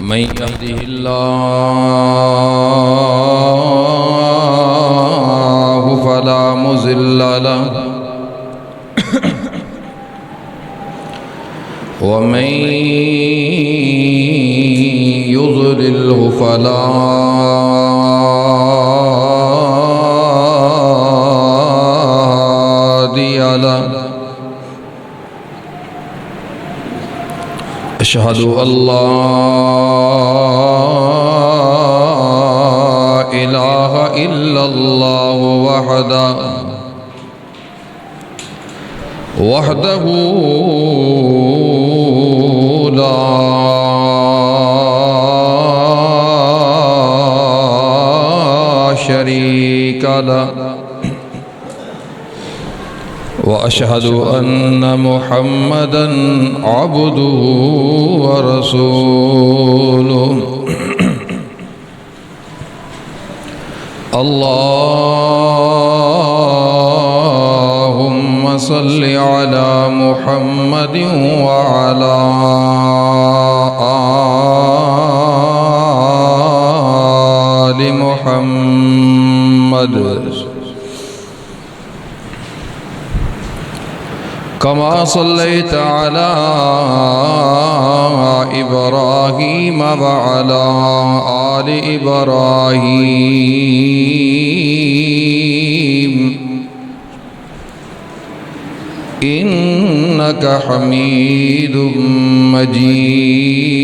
من يهده الله فلا مضل له ومن يضلله فلا هادي له أشهد أن لا إله إلا الله وحده لا شريك له وأشهد أن محمدًا عبده ورسوله اللهم صل على محمد وعلى آل محمد كما صليت على إبراهيم وعلى آل إبراهيم إنك حميد مجيد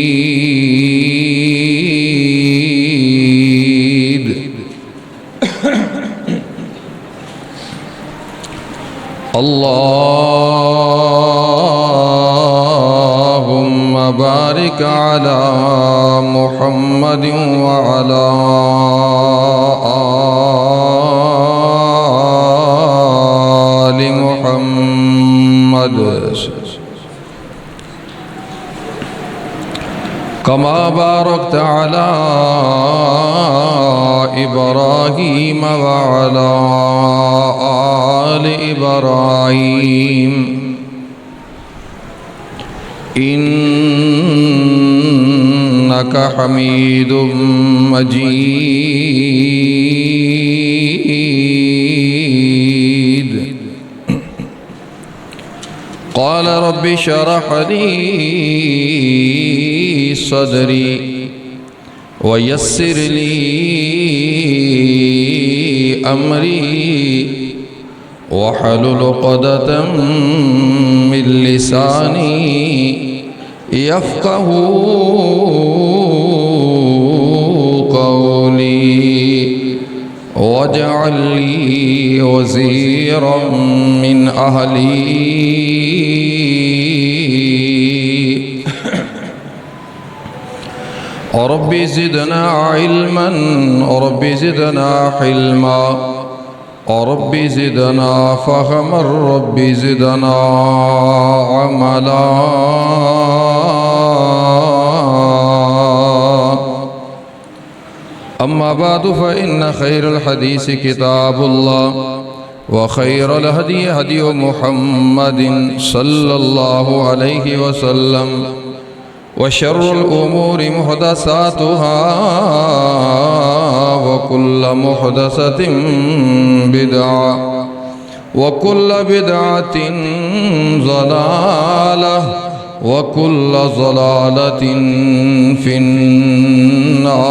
اللهم بارك على محمد وعلى آل محمد كما باركت على إبراهيم وعلى آل إبراهيم إنك حميد مجيد قال رب اشرح لي صدري ويسر لي أمري واحلل عقدة من لساني يفقهوا قولي واجعل لي وزيرا من أهلي رب زدنا علما رب زدنا حلما رب زدنا فهما رب زدنا عملا أما بعد فإن خير الحديث كتاب الله وخير الهدي هدي محمد صلى الله عليه وسلم وشر الأمور محدثاتها وكل محدثة بدعة وكل بدعة ضلالة وكل ضلالة في النار.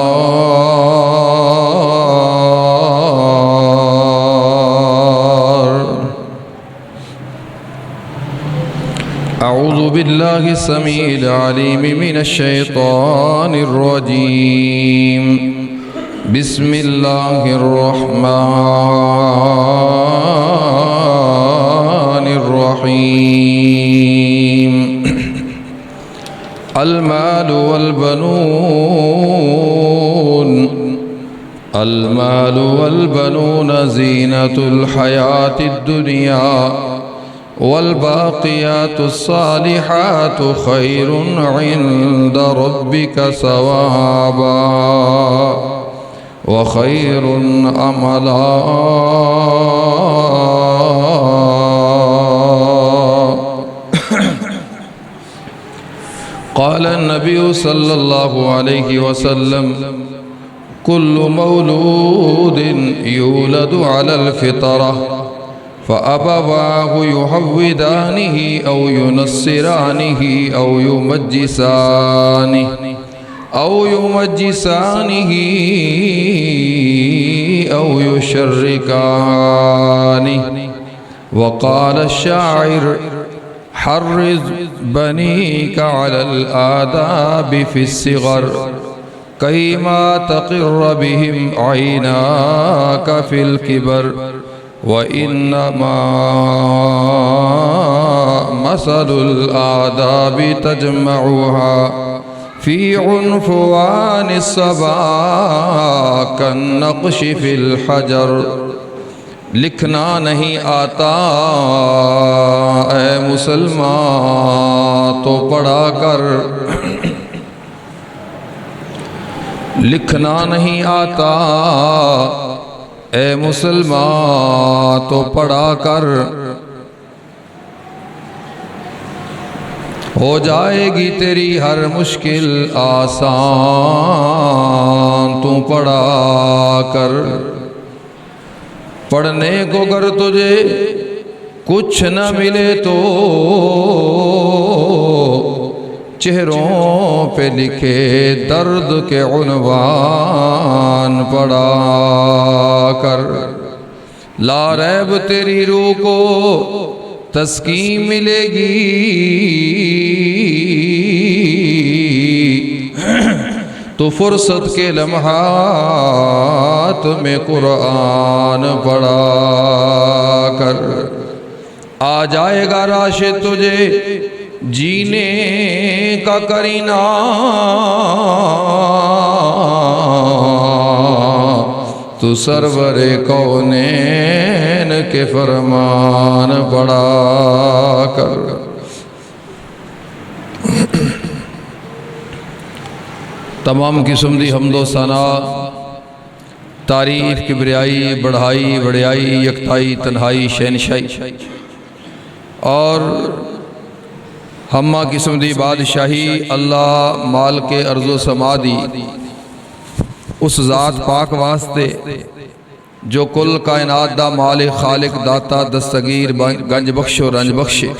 أعوذ بالله السميع العليم من الشيطان الرجيم. بسم الله الرحمن الرحيم. المال والبنون زينة الحياة الدنيا والباقيات الصالحات خير عند ربك ثوابا وخير أملا. क़ाल नबी सल्लल्लाहु अलैहि वसल्लम कुल्लु मौलूदिन यूलदु अलल फितरह फ़अबवाहु युहव्विदानिही औ युनस्सिरानिही औ युमज्जिसानिही औ युशर्रिकानिही। वक़ाल शाइर हर्रिज़ बनीका अलल आदाबि फ़िस्सिग़र कईमा तक़िर्र बिहिम ऐनाका फ़िल किबर व इन्नमा मसलुल आदाबि तजमउहा फ़ी उन्फ़ुवानिस सबा कन्नक़्शि फ़िल हजर। लिखना नहीं आता ऐ मुसलमान तो पढ़ा कर, लिखना नहीं आता ए मुसलमान तो पढ़ा कर, हो जाएगी तेरी हर मुश्किल आसान तू पढ़ा कर। पढ़ने को अगर तुझे कुछ न मिले तो चेहरों पे लिखे दर्द के उन्वान पढ़ा कर। ला रैब तेरी रूह को तस्कीन मिलेगी, तो फुर्सत के लम्हात में कुरान पढ़ा कर। आ जाएगा राशिद तुझे जीने का करीना, तू सरवरे कौनैन के फरमान पढ़ा कर। तमाम किस्म दी हम्दो सना तारीफ किबरियाई बढ़ाई बढ़ियाई यकताई तन्हाई शहनशाही और हम्मा किस्म दी बादशाही अल्लाह माल के अर्ज़ो समादी उस ज़ात पाक वास्ते जो कुल कायनात दा मालिक खालिक दाता दस्तगीर गंज बख्शो रंज बख्शे।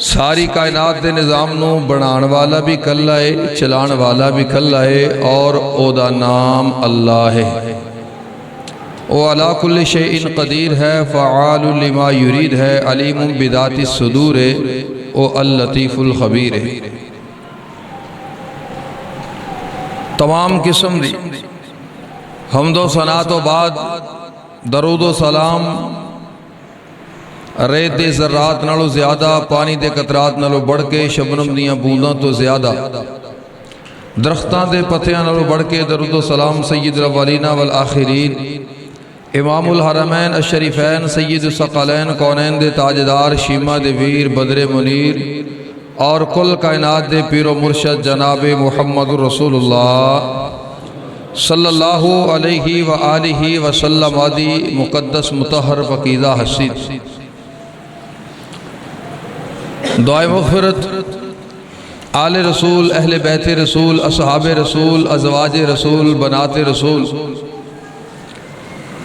सारी कायनात के निज़ाम नू बनाने वाला भी कल्ला है, चलाने वाला भी कल्ला है और ओदा नाम अल्लाह है। ओ अला कुल्लि शैइन कदीर है, फ़आलु लिमा युरीद है, अलीमुम बिदाति सुदूर है, ओ अल लतीफ़ुल खबीर है। तमाम किस्म दी हम्दो सना तो बाद दरूदो सलाम रेत दे ज़र्रात नालों ज़्यादा, पानी दे कतरात नालों बढ़ के, शबनम दियाँ बूंदां तो ज़्यादा, दरख्तां दे पत्तियां नालों बढ़ के दरूदो सलाम सय्यदुल अव्वलीन वल आखिरीन इमामुल हरमैन अशरीफैन सय्यदुल सकलैन कौनैन दे ताजदार शीमा दे वीर बदरे मुनीर और कुल कायनात दे पीरो मुर्शद जनाब मुहम्मदुर रसूलुल्लाह सल्लल्लाहु अलैहि व आलिहि वसल्लम आदि मुक़द्दस मुतहर फ़कीज़ा हसीद दुआए मग़फ़िरत आले रसूल, अहले बैत रसूल, असहाबे रसूल, अज़वाज रसूल, बनाते रसूल,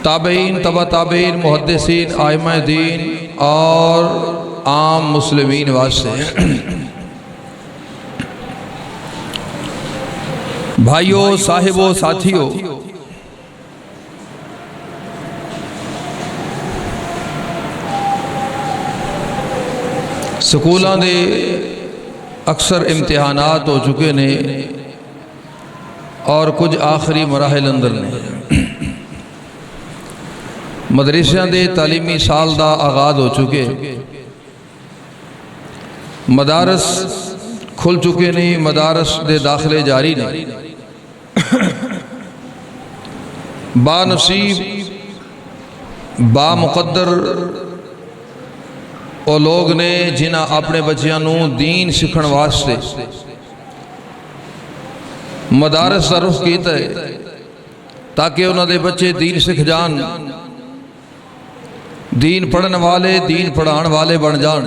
ताबईन, तबा ताबईन, मुहद्दिसीन, आइम्मा दीन और आम मुस्लिमीन वास्ते। भाइयों, साहिबों, साथियों, स्कूलों दे अक्सर इम्तिहानात हो चुके ने और कुछ आखिरी मराहिल अंदर ने। मदरसियां दे तालीमी साल दा आगाज हो चुके, मदारस खुल चुके नहीं, मदारस दे दाखिले जारी ने। बानसीब बामुक़द्दर वो लोग ने जिन्हें अपने बच्चों को दीन सीखण वास्ते मदारस का रुख किया है ताकि उन्होंने बच्चे दीन सीख जान, दीन पढ़न वाले, दीन पढ़ाने वाले बन जान।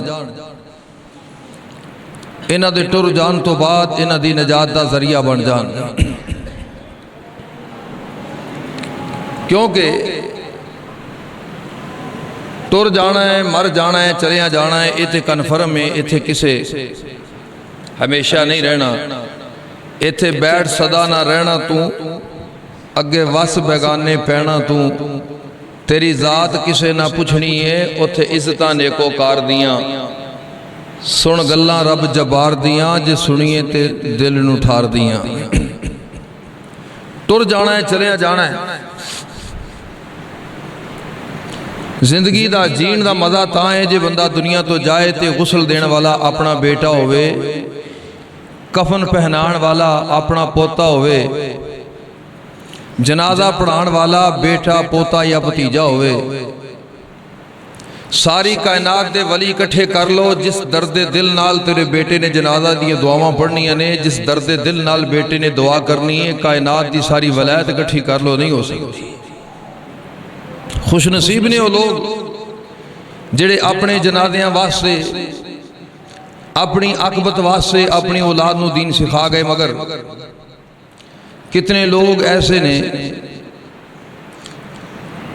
इन्हां दे टुर जान तो बाद इन्हां दी नजात दा जरिया बन जान। क्योंकि टुर जाना है, मर जाना है, चलिया जाना है, इत्थे कन्फर्म है। इत्थे किसे हमेशा नहीं रहना, इत्थे बैठ सदा ना रहना। तू अगे वस बेगाने पैना, तू तेरी जात किसे ना पुछनी है। उत्थे इज्जत नेकोकार दियां, सुन गल्लां रब जबार दियां, जे सुनिए ते दिल नूं ठार दियां। टुर जाना है, चलिया जाना है। जिंदगी दा जीण दा मज़ा तां है जे बंदा दुनिया तो जाए तो गुसल देने वाला अपना बेटा होवे, कफन पहनाण वाला अपना पोता होवे, जनाजा पढ़ाण वाला बेटा पोता या भतीजा होवे। सारी कायनात दे वली इकट्ठे कर लो, जिस दर्दे दिल नाल तेरे बेटे ने जनाजा दी दुआवां पढ़नियां ने, जिस दर्दे दिल नाल बेटे ने दुआ करनी है, कायनात की सारी वलायत इकट्ठी कर लो, नहीं हो सकती। खुश नसीब ने वो लोग जिहड़े अपने जनाजियां वास्ते, अपनी अकबत वास्ते अपनी औलाद नूं दीन सिखा गए। मगर कितने लोग ऐसे ने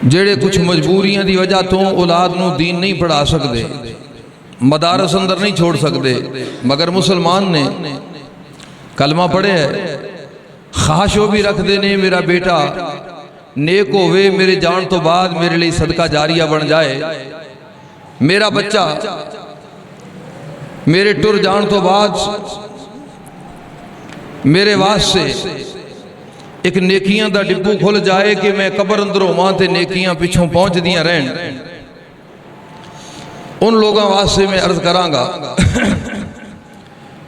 जेड़े कुछ मजबूरियां की वजह तो औलाद नूं दीन नहीं पढ़ा सकते, मदारस अंदर नहीं छोड़ सकते। मगर मुसलमान ने कलमा पढ़े है, ख्वाहिश वो भी रखते ने मेरा बेटा नेक होवे, मेरे जान तो बाद मेरे लिए सदका जारिया बन जाए, मेरा बच्चा मेरे टुर जान तो बाद मेरे वास्ते एक नेकियां दा डिब्बू खुल जाए कि मैं कबर अंदर होवां ते नेकियां पिछों पहुंचदियां रहन। उन लोगों वास्ते मैं अर्ज करांगा।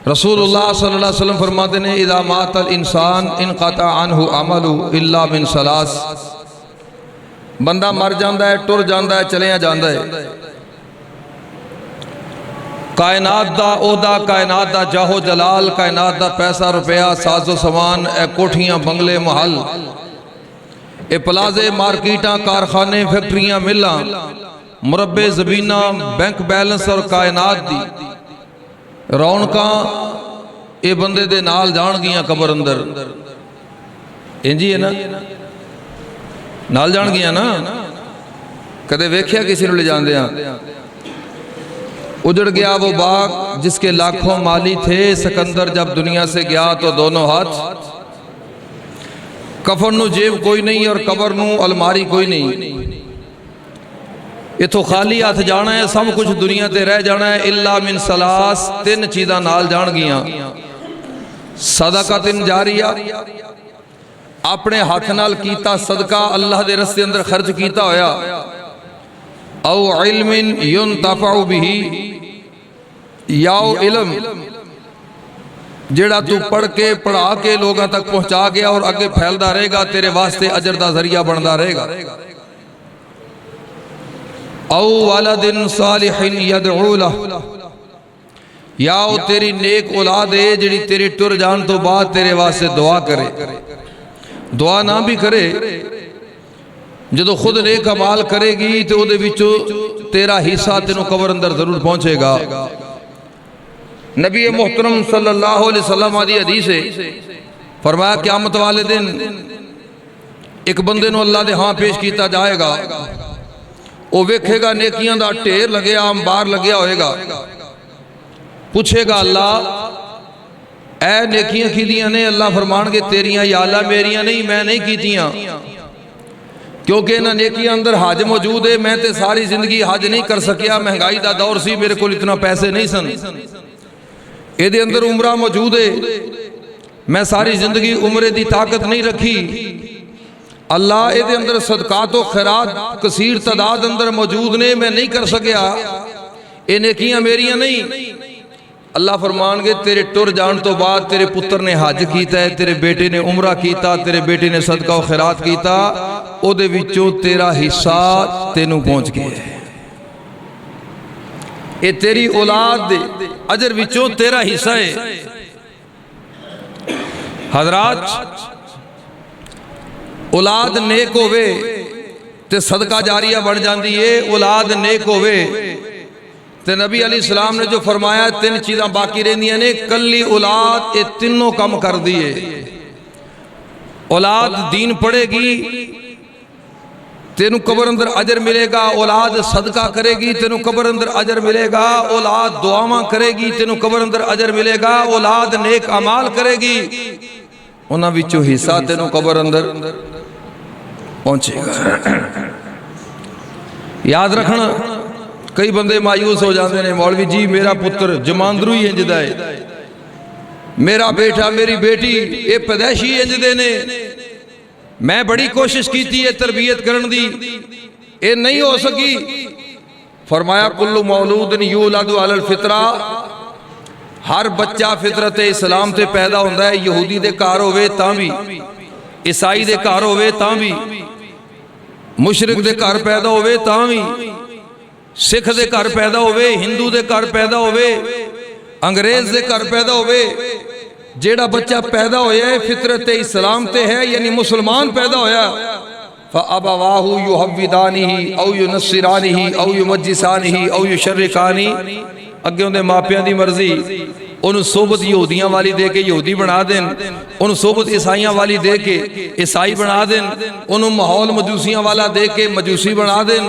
रसूलुल्लाह सल्लल्लाहु अलैहि वसल्लम फरमाते ने, इज़ा मातल इंसान इनक़ता अन्हु अमलु इल्ला मिन सलास। बंदा मर जाता है, टुर जाता है, चलिया जाता है। कायनात दा ओहदा, कायनात दा जाहो जलाल, कायनात दा पैसा रुपया, साजो समान, ए कोठियां बंगले महल, ए प्लाजे मार्केटां कारखाने फैक्ट्रियां मिलां, मुरब्बे जमीना, बैंक बैलेंस और कायनात दी रौनकां ये बंदे दे नाल जाणगियां कबर अंदर। इंजी है ना, नाल जाणगियां ना। कदे वेख्या किसी नूं ले जांदियां? उजड़ गया वो बाग जिसके लाखों माली थे, सिकंदर जब दुनिया से गया तो दोनों हाथ, कफन नूं जेब कोई नहीं और कबर नूं अलमारी कोई नहीं। इथों खाली हाथ जाना है, सब कुछ दुनिया ते रह जाना है। इल्ला मिन सलास, तीन चीज़ां नाल जाणगियां। सदकातिन जारिया, अपने हाथ नाल कीता सदका, अल्लाह दे रस्ते अंदर खर्च कीता होया। औ इल्मिन युनतफउ बिही, या इल्म जेड़ा तू पढ़ के पढ़ा के लोगों तक पहुंचा गया और अगे फैलता रहेगा, तेरे वास्ते अजर दा जरिया बनता रहेगा। औ वलदिन सालिहिन यदउ लह, या तेरी नेक औलाद है जिहड़ी तेरे टुर जान तो बाद तेरे वास्ते दुआ करे। दुआ ना भी करे, जो खुद नेक अमाल करेगी तो उहदे विचों तेरा हिस्सा तेनों कबर अंदर जरूर पहुंचेगा। नबी मुहतरम सल्लल्लाहु अलैहि वसल्लम आदि हदीस है, फरमाया क़यामत वाले दिन एक बंदे नूं अल्लाह दे हां पेश किया जाएगा। वो वेखेगा नेकियां दा ढेर लग्या, अंबार लग्या होएगा। पूछेगा अल्लाह ऐ नेकियां कीदियां ने? अल्लाह फरमानगे तेरियां या अल्लाह मेरियां नहीं, मैं नहीं कीतियां, क्योंकि इन्हां नेकियां अंदर हज मौजूद है। मैं ते सारी जिंदगी हज नहीं कर सकिया, महंगाई का दौर सी, मेरे को इतना पैसे नहीं सन। ये अंदर उमरा मौजूद है, मैं सारी जिंदगी उमरे की ताकत नहीं रखी। अल्लाह ये अंदर सदकात व खैरात कसीर तादाद अंदर मौजूद ने, मैं नहीं कर सकिया, ये नेकियां मेरियां नहीं। अल्लाह फरमानगे तेरे टुर जान तो बाद तेरे पुत्र ने हज किया है, तेरे बेटे ने उमरा किया, तेरे बेटे ने सदका व खैरात किया, उहदे विचों तेरा हिस्सा तेनू पहुंच गया है। ये तेरी औलाद दे अजर विचों तेरा हिस्सा है। हजरात, औलाद नेक होवे ते सदका जारिया बन जाती है। औलाद नेक होवे तो नबी अलैहिस्सलाम ने जो फरमाया तीन चीज़ां बाकी रहिंदियां ने, कली औलाद ये तीनों काम कर दिए। औलाद दीन पढ़ेगी तेनू कबर अंदर अजर मिलेगा, औलाद सदका करेगी तेनू कबर अंदर अजर मिलेगा, औलाद दुआवां करेगी तेनू कबर अंदर अजर मिलेगा, औलाद नेक अमाल करेगी उन्हां विचों हिस्सा तेनू कबर अंदर पहुंचेगा। याद रखना, कई बंदे मायूस हो जाते हैं, मौलवी जी मेरा पुत्र जमांदरू ही इंजदा है, मेरा बेटा मेरी बेटी ये पैदाइशी इंजदे ने, मैं बड़ी कोशिश की थी ये तरबियत करने दी, ये नहीं हो सकी। फरमाया कुल्लु मौलूदन यूलदु अलल फितरा, हर बच्चा फितरत इस्लाम ते पैदा होता है। यहूदी दे घर होवे तां भी, ईसाई दे घर होवे तां भी, मुशरिक दे घर पैदा होवे तां भी, सिख दे घर पैदा होवे, हिंदू दे घर पैदा होवे, अंग्रेज दे घर पैदा होवे, जेड़ा बच्चा पैदा होया है फितरत इस्लाम ते है, यानी मुसलमान पैदा होया, फ़अबवाहु युहव्विदानिही औ युनस्सिरानिही औ युमज्जिसानिही औ युशर्रिकानी, अगे उनके मापियां दी मर्जी, उन्होंने सोबत यहूदियां वाली दे के यहूदी बना देन, उन्होंने सोबत ईसाइयां वाली दे के ईसाई बना देन, उन्होंने माहौल मजूसियां वाला दे के मजूसी बना देन,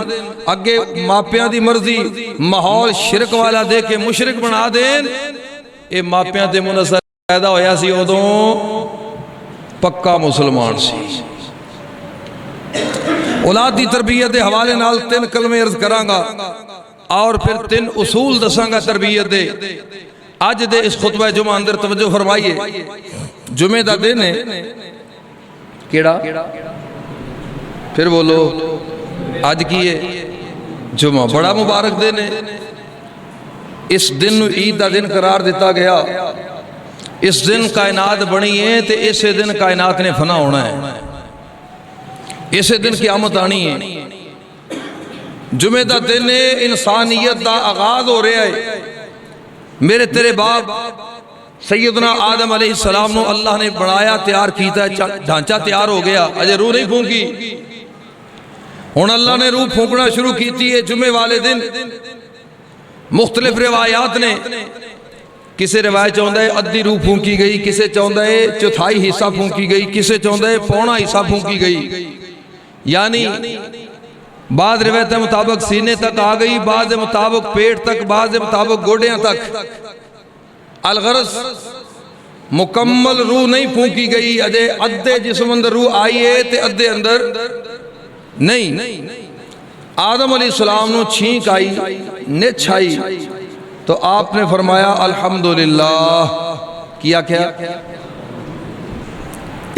अगे मापियां दी मर्जी माहौल शिरक वाला दे के मुशरिक बना देन। ये मापियां ते मुनसर पैदा होया सी उदों पक्का मुसलमान सी। औलाद की तरबियत के हवाले नाल तीन कलमे अर्ज करांगा और फिर तीन उसूल दसांगा तरबियत दे। अज दे इस खुतबा जुमा अंदर तवज्जो फरमाइए, जुमे का दिन है केड़ा, फिर बोलो अज की है जुमा, बड़ा मुबारक दिन है। इस दिन नूं ईद का दिन करार दिता गया, इस दिन कायनात बनी है तो इस दिन कायनात ने फना होना है, इस दिन क़यामत आनी है। जुमे का दिन है, इंसानियत का आगाज हो रहा है। मेरे तेरे बाप सैयदना आदम अलैहिस्सलाम नूं अल्लाह ने बनाया, तैयार किया, ढांचा तैयार हो गया, अजे रूह नहीं फूकी। हुण अल्लाह ने रूह फूकना शुरू की है जुमे वाले दिन। मुख्तलिफ रिवायात ने, किसी रिवायत चाहता है अद्धी रूह फूकी गई, किसे चाहता है चौथाई हिस्सा फूकी गई, किसे चाहता है पौना हिस्सा फूकी गई, यानी बाद रिवायत मुताबिक सीने तक आ गई, बाद मुताबिक पेट तक, बाद मुताबिक गोडियां तक। अलगरस मुकम्मल रूह नहीं फूकी गई, अजे अद्धे जिस्म अंदर रूह आई है ते अद्धे अंदर नहीं। आदम अलैहिस्सलाम नूं छींक आई, निछ आई, तो आपने फरमाया अल्हम्दुलिल्लाह। किया क्या?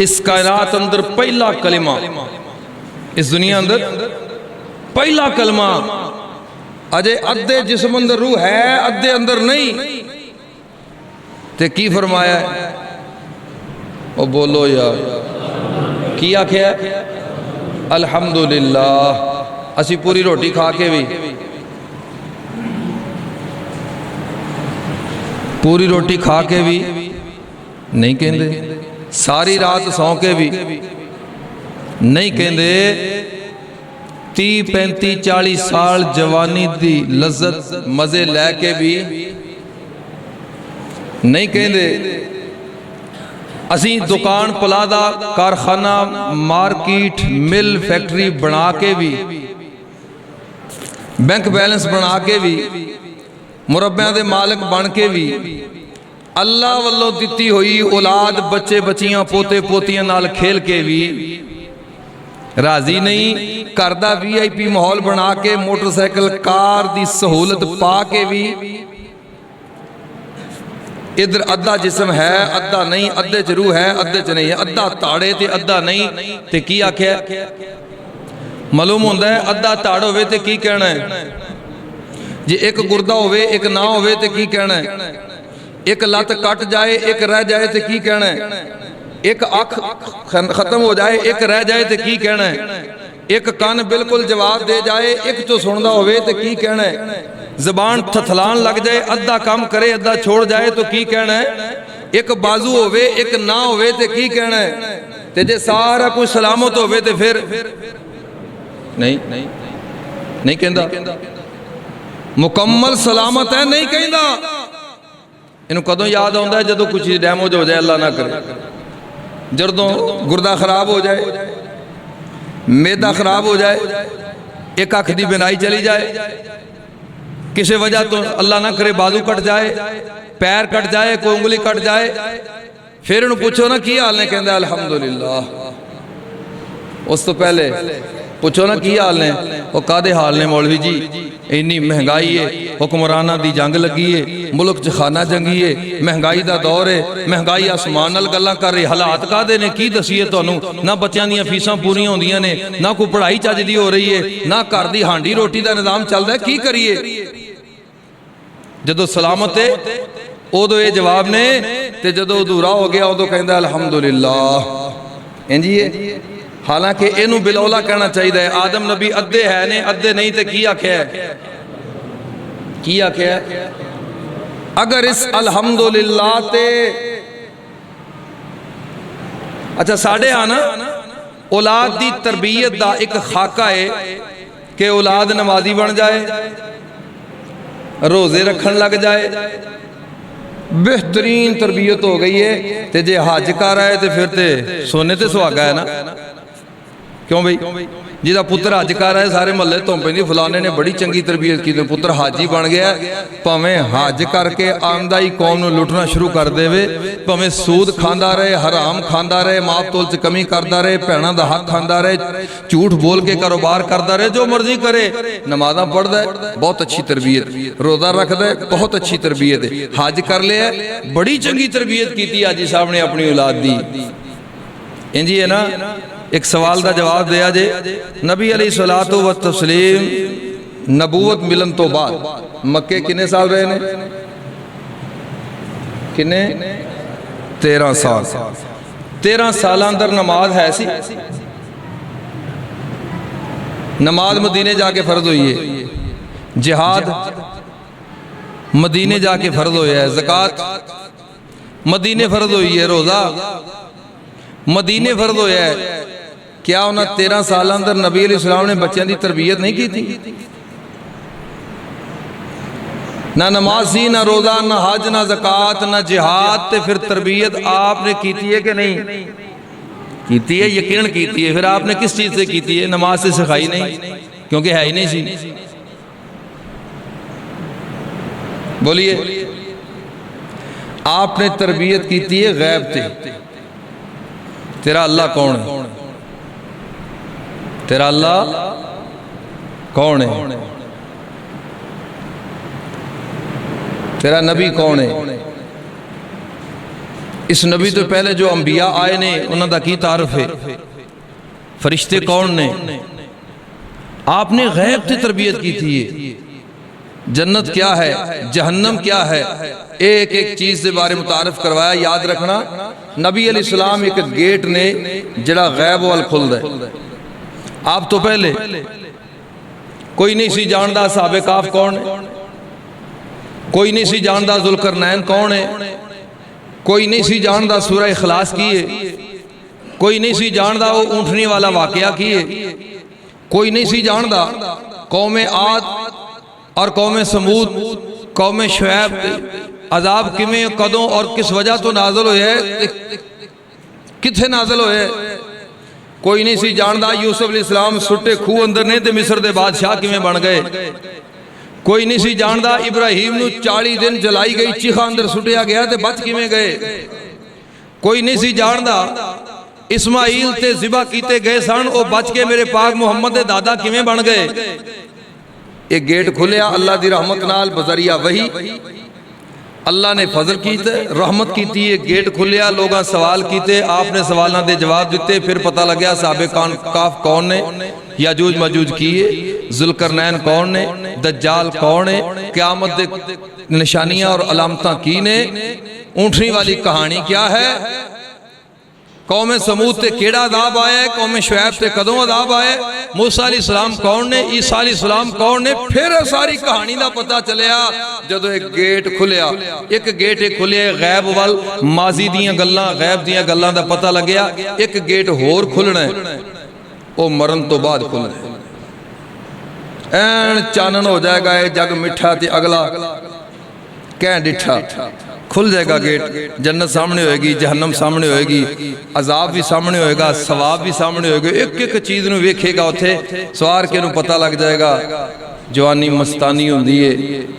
इस कायनात अंदर पहला कलिमा, इस दुनिया अंदर पहला कलमा, अजे अद्धे जिस्म अंदर रूह है अद्धे अंदर नहीं, ते की फरमाया? ओ बोलो यार, की आख्या? अल्हम्दुलिल्लाह। असी पूरी रोटी खा के भी, पूरी रोटी खा के भी नहीं कहते, सारी रात सौ के भी नहीं कहते, 30, 35, 40 साल जवानी दी लज्जत मजे लैके भी नहीं कहते। असी दुकान पलादा कारखाना मार्केट मिल फैक्ट्री बना के भी, बैंक बैलेंस बना के भी, मुरब्बियां दे मालिक बन के भी, अल्लाह वल्लों दिती हुई औलाद बच्चे बच्चियां पोते पोतियां नाल खेल के भी राजी नहीं। घर दा VIP माहौल बना के, मोटरसाइकिल कार दी सहूलत पा के भी इधर अद्धा जिस्म है अद्धा नहीं, अद्धे च रूह है अद्धे च नहीं है, अद्धा ताड़े ते अद्धा नहीं, ते की आख्या? मालूम होंदा है अद्धा ताड़ होवे ते की कहना है, जे एक गुरदा होवे एक ना होवे ते की कहना है, एक लत कट जाए एक रह जाए ते की कहना है, एक अख खत्म हो जाए एक रह जाए तो की कहना है, एक कान बिल्कुल जवाब दे जाए एक चो सुनदा होवे तो की कहना है, जबान थथलान लग जाए अद्धा काम करे अद्धा छोड़ जाए तो की कहना है, एक बाजू होवे एक ना होवे तो की कहना है, ते जे सारा कुछ सलामत होवे तो फिर नहीं कहंदा। मुकम्मल सलामत है नहीं कहता। इनू कदों याद आता है जदों कुछ डैमेज हो जाए, अल्लाह ना करे, जदों गुर्दा खराब हो जाए, मैदा खराब हो जाए, एक अख की बिनाई चली जाए, किसी वजह तो अल्लाह ना करे बाजू कट जाए, पैर कट जाए, कोई उंगली कट जाए, फिर उन्हें पूछो ना की हाल ने, कहता अल्हम्दुलिल्लाह। उस तो पहले पूछो ना की हाल ने, वो कादे हाल ने मौलवी जी, इन्नी महंगाई है, हुक्मराना दी जंग लगी है, मुल्क च खाना जंगी है, महंगाई का दौर है, महंगाई आसमान नाल गल्लां कर रही, हालात कादे ने की दसीए तुहानू, ना बच्चों दी फीसां पूरियां होंदियां ने, ना कोई पढ़ाई चज दी हो रही है, ना घर दी हांडी रोटी का निज़ाम चलता है, की करिए। जदों सलामत है उदों ये जवाब ने, ते जदों अधूरा हो गया उदों कहंदा अल्हम्दुलिल्लाह। इंज ही है। हालांकि इनू बिलौला कहना चाहिए। आदम नबी अद्धे है ने, अद्धे नहीं, तो की आख्या है, की आख्या है? अगर इस अल्हम्दुलिल्लाह ते अच्छा साढ़े आना औलाद की तरबियत का एक खाका है कि औलाद नमाजी बन जाए, रोजे रखन लग जाए, बेहतरीन तरबियत हो गई है, तो जे हज कर आए तो फिर तो सोने ते सुहागा है ना। क्यों भाई, जिदा पुत्र हज कर आए सारे महल्ले धुम पैंदी, फलाने ने बड़ी चंगी तरबियत की, पुत्र हाजी बन गया, भावें हज करके आंदा ही कौम नूं लुटना शुरू कर देवे, भावें सूद खांदा रहे, हराम खांदा रहे, माप तोल च कमी करता रहे, भैणों का हक खांदा रहे, झूठ बोल के कारोबार करता रहे, जो मर्जी करे, नमाज़ां पढ़दा है, बहुत अच्छी तरबियत, रोज़ा रखदा है, बहुत अच्छी तरबियत है, हज कर लिया, बड़ी चंगी तरबियत की हाजी साहब ने अपनी औलाद दी। इंज ही है ना। एक सवाल का जवाब दिया जे, नबी अलैहिस्सलातु व तस्लीम नबूवत मिलन तो बाद मक्के किन्ने साल रहे ने? किन्ने? 13 साल। 13 साल अंदर नमाज है सी? नमाज मदीने जाके फर्ज हुई है, जिहाद मदीने जाके फर्ज होया है, ज़कात मदीने फर्ज हुई है, रोज़ा मदीने फर्ज होया है। क्या उन्हें 13 साल अंदर नबी अलैहिस्सलाम ने बच्चों की तरबियत नहीं की थी? ना नमाज सी, ना रोज़ा, ना हज, ना ज़कात, ना जिहाद, ते फिर तरबियत आपने की है कि नहीं की है? यकीन की है। फिर आपने किस चीज़ से की है? नमाज से सिखाई नहीं, क्योंकि है ही नहीं सी। बोलिए, आपने तरबियत की है गैब ते। तेरा अल्लाह कौन है? तेरा अल्लाह कौन है? तेरा नबी कौन है? इस नबी तो पहले जो अंबिया आए ने उन्हों का की तारफ है? फरिश्ते कौन ने? आपने गैब से तरबियत की थी। जन्नत क्या है, जहन्नम क्या है, एक एक चीज के बारे में तारफ करवाया। याद रखना, नबी अलैहिस्सलाम एक गेट ने जड़ा गैब वाल खुलदा है। आप तो पहले कोई नहीं सी जानदा साहबे काफ कौन है, कोई नहीं सी जानदा जुल्करनैन कौन है, कोई नहीं सी जानदा सूरह इखलास की है, कोई नहीं सी जानदा वो ऊँटनी वाला वाकया की है, कोई नहीं सी जानदा कौम आद और कौम समूद, कौम शुएब अजाब किमें, कदों और किस वजह तो नाजल होए, किथे नाजल होए। कोई नहीं सी जानदा यूसुफ अलैहिस्सलाम सुटे खूह अंदर ने ते मिस्र दे बादशाह किमें बन गए। कोई नहीं सी जानदा इब्राहिम नू 40 दिन जलाई गई चीखा अंदर सुटिया गया ते बच किमें गए। कोई नहीं सी जानदा इस्माइल ते ज़िबा कीते गए सन, वो बच के मेरे पाक मुहम्मद दे दादा किमें बन गए। एक गेट खुलिया अल्लाह दी रहमत नाल बजरिया वही, अल्लाह ने फजल की रहमत की थी। एक गेट खुलिया, लोग सवाल किए, आपने सवालों के जवाब दिते। फिर पता लग्या साहबे काफ कौन ने, याजूज मजूज की है, जुल्करनैन कौन ने, दज्जाल कौन है, क़यामत दे निशानियां और अलामत की ने, ऊँटनी वाली कहानी क्या है, कौम समूद ते केड़ा अदाब आया है, कौम शुएब ते कदों अदाब आया, मूसा अलैहिस्सलाम कौन ने, ईसा अलैहिस्सलाम कौन ने। फिर सारी कहानी का पता चलिया जदों एक गेट खुलिया। एक गेट एक खुलिया गैब वाल, माजी दियां गल्लां, गैब दियां गल्लां दा पता लग्या। एक गेट होर खुलना है, वो मरन तो बाद खुलना है। ਐਨ ਚਾਨਣ हो जाएगा, ये जग मिठा ते अगला कह डिठा। खुल जाएगा गेट, जन्नत सामने होएगी, जहन्नम सामने होएगी, अजाब भी सामने होएगा, सवाब भी सामने होएगा। एक एक चीज़ नूं वेखेगा उत्थे सवार के नूं पता लग जाएगा। जवानी मस्तानी होंदी है,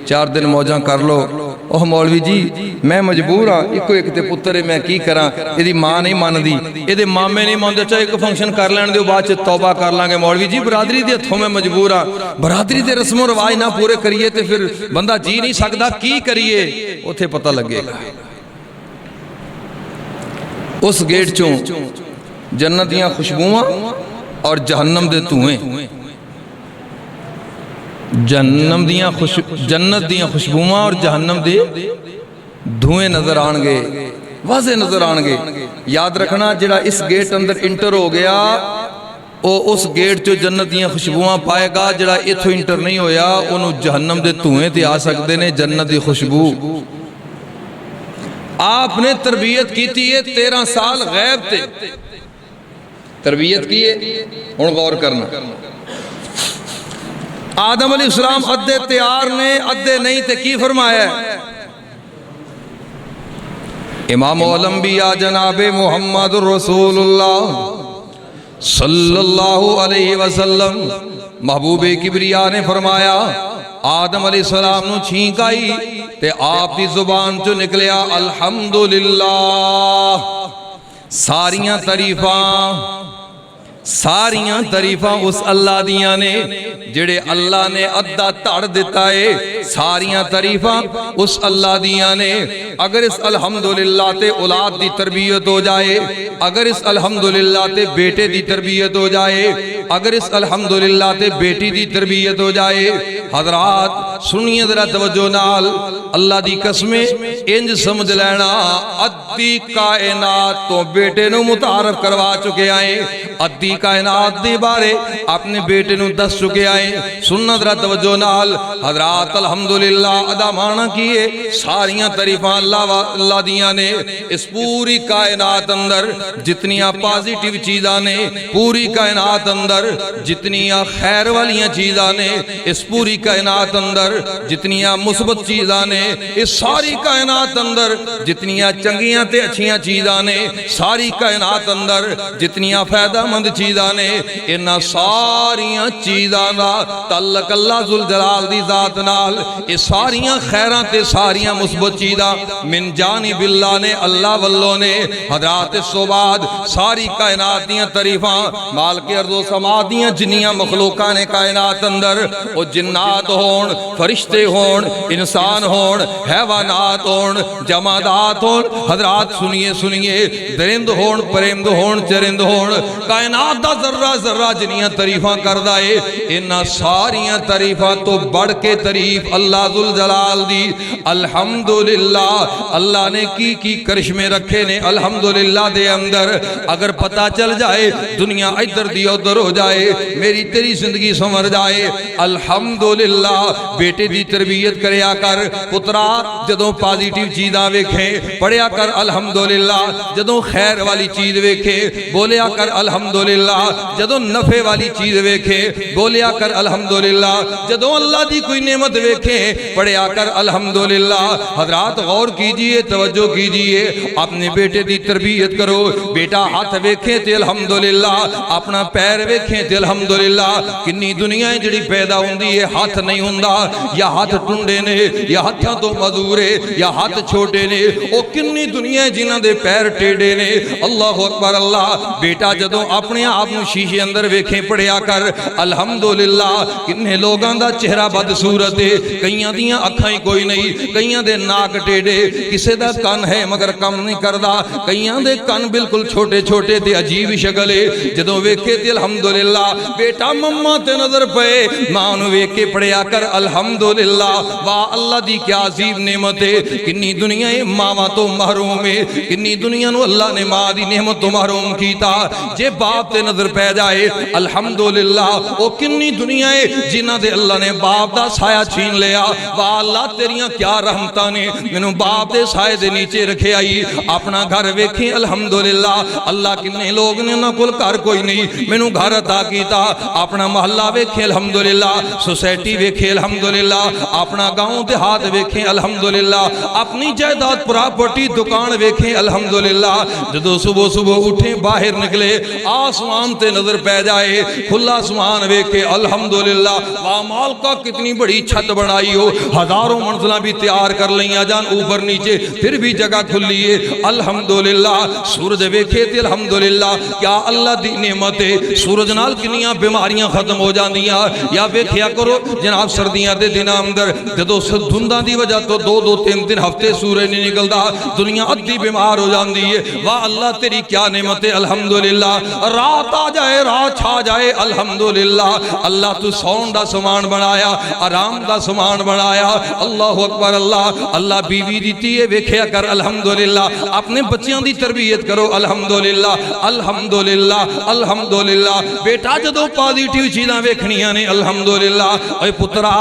4 दिन मौजां कर लो। ओह मौलवी जी मैं मजबूर हाँ, इको एक ते पुत्तर है, मैं की करा, इहदी मां नहीं मनदी, इहदे मामे नहीं मनदे, चाहे एक फंक्शन कर लैण दिओ, बाद च तौबा कर लांगे। मौलवी जी बरादरी दे हत्थों मैं मजबूर हाँ, बरादरी दे रस्मो रिवाज ना पूरे करिए तो फिर बंदा जी नहीं सकता, की करिए? उत्थे पता लगेगा। उस गेट चों जन्नत दियां खुशबूआं और जहन्नम दे धुएं, जन्नत दियां खुशबूआं और जहन्नम दे धुएं नजर आएंगे, वाजे नजर आएंगे। याद रखना जिहड़ा इस गेट अंदर इंटर हो गया वो उस गेट चो जन्नत दियां खुशबूआं पाएगा, जिहड़ा इथों इंटर नहीं होया उन्हों जहन्नम दे धुएं ते आ सकते ने, जन्नत दी खुशबू। आपने तरबियत की थी 13 साल गैब ते तरबियत की है, हुण गौर करना। आदम अलैहिस्सलाम अद्धे तैयार ने अद्धे नहीं, ते की फरमाया? इमाम अल-अंबिया जनाबे मुहम्मद रसूलुल्लाह सल्लल्लाहु अलैहि वसल्लम महबूबे किबरिया ने फरमाया, आदम अलैहिस्सलाम नूं छींक आई ते आप दी जुबान चो निकलिया अल्हम्दुलिल्लाह। सारियां तरीफां उस अल्लाह दियां ने जिहड़े अल्लाह ने अद्धा धड़ दिता है। सारियां तरीफां उस अल्लाह दियां ने। अगर इस अल्हम्दुलिल्लाह ते औलाद दी तरबियत हो जाए, अगर इस अल्हम्दुलिल्लाह ते बेटे दी तरबियत हो जाए, अगर इस अल्हम्दुलिल्लाह ते बेटी दी तरबियत हो जाए, हजरात सुनिए जरा तवज्जो नाल, अल्लाह दी कसमें इंज समझ लेना अद्धी कायनात तो बेटे नूं मुतारफ करवा चुके आए, अद्धी कायनात दे बारे अपने बेटे नूं दस चुके आए। सुनना जरा तवज्जो नाल हजरात, अल्हम्दुलिल्लाह अदा माना किए सारियां तरीफां अल्लाह दियां ने। इस पूरी कायनात अंदर जितनियां पॉजिटिव चीज़ां ने, पूरी कायनात अंदर जितनियां खैर वालियां चीज़ां ने, इस पूरी कायनात अंदर जितनियां मुस्बत चीज़ां ने, इस सारी कायनात अंदर जितनियां चंगियां ते अच्छियां चीज़ां ने, सारी कायनात अंदर जितनियां फायदामंद चीज़ां ने, इन्हां सारियां चीज़ां दा तल्लक अल्लाह जुल जलाल दी जात नाल। ये सारियां खैरां ते सारियां मुस्बत चीज़ां मिन जानिबिल्लाह ने, अल्लाह वल्लों ने। हजरात इस तो बाद सारी कायनात दियां तरीफां मालिक अर्ज़ो समा दियां जिन्नियां मखलूकां ने कायनात अंदर, वो जिन्नात होण, फरिश्ते होण, इंसान होण, हैवानात होण, जमादात होण, हजरात सुनिए सुनिए, दरिंद होण, परिंद होण, चरिंद होण, कायनात दा जर्रा जर्रा जिन्नियां तरीफां करदा है, इन्हां सारियां तरीफां तो बढ़ के तरीफ अल्लाह जुल जलाल दी। अल्हम्दुलिल्लाह अल्लाह ने की करिश्मे रखे ने अल्हम्दुलिल्लाह दे अंदर। अगर पता चल जाए दुनिया इधर दी उधर हो जाए, मेरी तेरी जिंदगी संवर जाए, अल्हम्दुलिल्लाह बेटे दी तरबियत करया कर पुत्रा। जदों पॉजिटिव चीज़ां वेखे पढ़िया कर अल्हम्दुलिल्लाह, जदों खैर वाली चीज़ वेखे बोलिया कर अल्हम्दुलिल्लाह, जदों नफे वाली चीज़ वेखे बोलिया कर अल्हम्दुलिल्लाह, जदों अल्लाह दी कोई नेमत वेखे पढ़िया कर अल्हम्दुलिल्लाह। हजरात गौर कीजिए, तवज्जो कीजिए, अपने बेटे दी तरबियत करो। बेटा हाथ वेखे ते अल्हम्दुलिल्लाह, अपना पैर वेखे ते अल्हम्दुलिल्लाह। किन्नी दुनिया है जिहड़ी पैदा हुंदी है हाथ नहीं हुंदा, या हाथ टुंडे ने, या हाथां तो मजूर है, या हाथ छोटे ने। ओ किन्नी दुनिया है जिन्हां दे पैर टेढ़े ने। अल्लाहु अकबर अल्लाह। बेटा जदों अपने आप नूं शीशे अंदर वेखे पढ़िया कर अल्हम्दुलिल्लाह। किन्ने लोगां दा चेहरा बदसूरत है, कईयां दियां अखां ही कोई नहीं, कईयां दे नाक टेढ़े, किसे दा कन है मगर कम नहीं करदा, कईयां दे कन बिल्कुल छोटे छोटे ते अजीब शक्ल है। जदों वेखे ते अल्हम्दुलिल्लाह। बेटा मम्मा ते नजर पे, मां नूं वेख के पढ़िया कर अल्हम्दुलिल्लाह। वाह अल्लाह दी क्या अजीब नेमत है। किन्नी दुनिया है मावां तो महरूम है, किन्नी दुनिया नूं अल्लाह ने मां दी नेमत तो महरूम कीता। जे बाप ते नजर पै जाए अल्हम्दुलिल्लाह, ओ किन्नी दुनिया है जिन्हां दे अल्लाह ने बाप दा साया छीन लिया। वाह अल्लाह तेरियां क्या रहमतां ने, मैनू बाप दे साए दे नीचे रखे आई। अपना घर वेखे अल्हम्दुलिल्लाह, अल्लाह किन्ने लोग ने उन्हां कोल घर कोई नहीं, मैनू घर अता कीता। अपना महल्ला वेखे अल्हम्दुलिल्लाह, सोसाइटी वेखे अल्हम्दुलिल्लाह, अपना गांव देहात वेखे अल्हम्दुलिल्लाह, अपनी जायदाद प्रॉपर्टी दुकान वेखे अल्हम्दुलिल्लाह। जदों सुबह सुबह उठे बाहर निकले आसमान ते नजर पै जाए, खुला आसमान वेखे अल्हम्दुलिल्लाह। वाह मालिका कितनी बड़ी छत बनाई हो, हजारों मंजिला भी तैयार कर लिया जान ऊपर नीचे, फिर भी जगह खुली है अल्हम्दुलिल्लाह। सूरज वेखे ते अल्हम्दुलिल्लाह, क्या अल्लाह दी नेमत है। सूरज नाल कितनी बीमारियां खत्म हो जांदियां। या वेख्या करो जनाब सर्दियां दे दिनां अंदर जदों धुंदां दी वजह तो 2-2 3-3 हफ्ते सूरज नहीं निकलता, दुनिया अद्धी बीमार हो जाती है। वाह अल्लाह तेरी क्या नेमत है अल्हम्दुलिल्लाह। रात आ जाए, रात छा जाए अल्हम्दुलिल्लाह। अल्लाह तू सौन दा समान बनाया, आराम दा समान बनाया। अल्लाह अकबर अल्लाह। अल्लाह बीवी दीती है वेख्या कर अल्हम्दुलिल्लाह। अपने बच्चों की तरबियत करो अल्हम्दुलिल्लाह अल्हम्दुलिल्लाह अल्हम्दुलिल्लाह। बेटा जदों पॉजिटिव चीज़ां वेखनियां ने अल्हम्दुलिल्लाह, ओए पुत्रा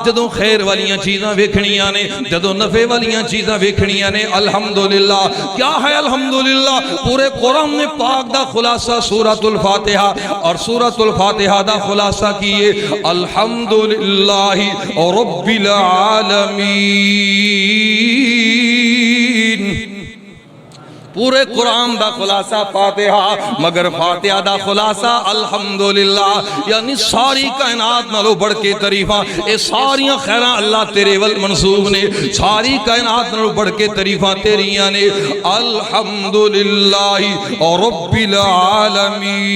जदों खैर वालियां चीज़ां वेखनियां ने, जदों नफे वालियां चीज़ां वेखनियां ने अल्हम्दुलिल्लाह। क्या है अल्हम्दुलिल्लाह, पूरे कुरान ने पाक दा खुलासा सूरतुल फातिहा, और सूरतुल फातिहा दा खुलासा किए अल्हम्दुलिल्लाहि रब्बिल आलमीन। पूरे कुरान दा खुलासा फातिहा, मगर फातिहा दा खुलासा अल्हम्दुलिल्लाह। यानी सारी कायनात नालों बढ़ के तारीफां, ये सारियां खैरां अल्लाह तेरे वल मंसूब ने, सारी कायनात नालों बढ़ के तारीफां तेरियां ने। अल्हम्दुलिल्लाहि रब्बिल आलमीन।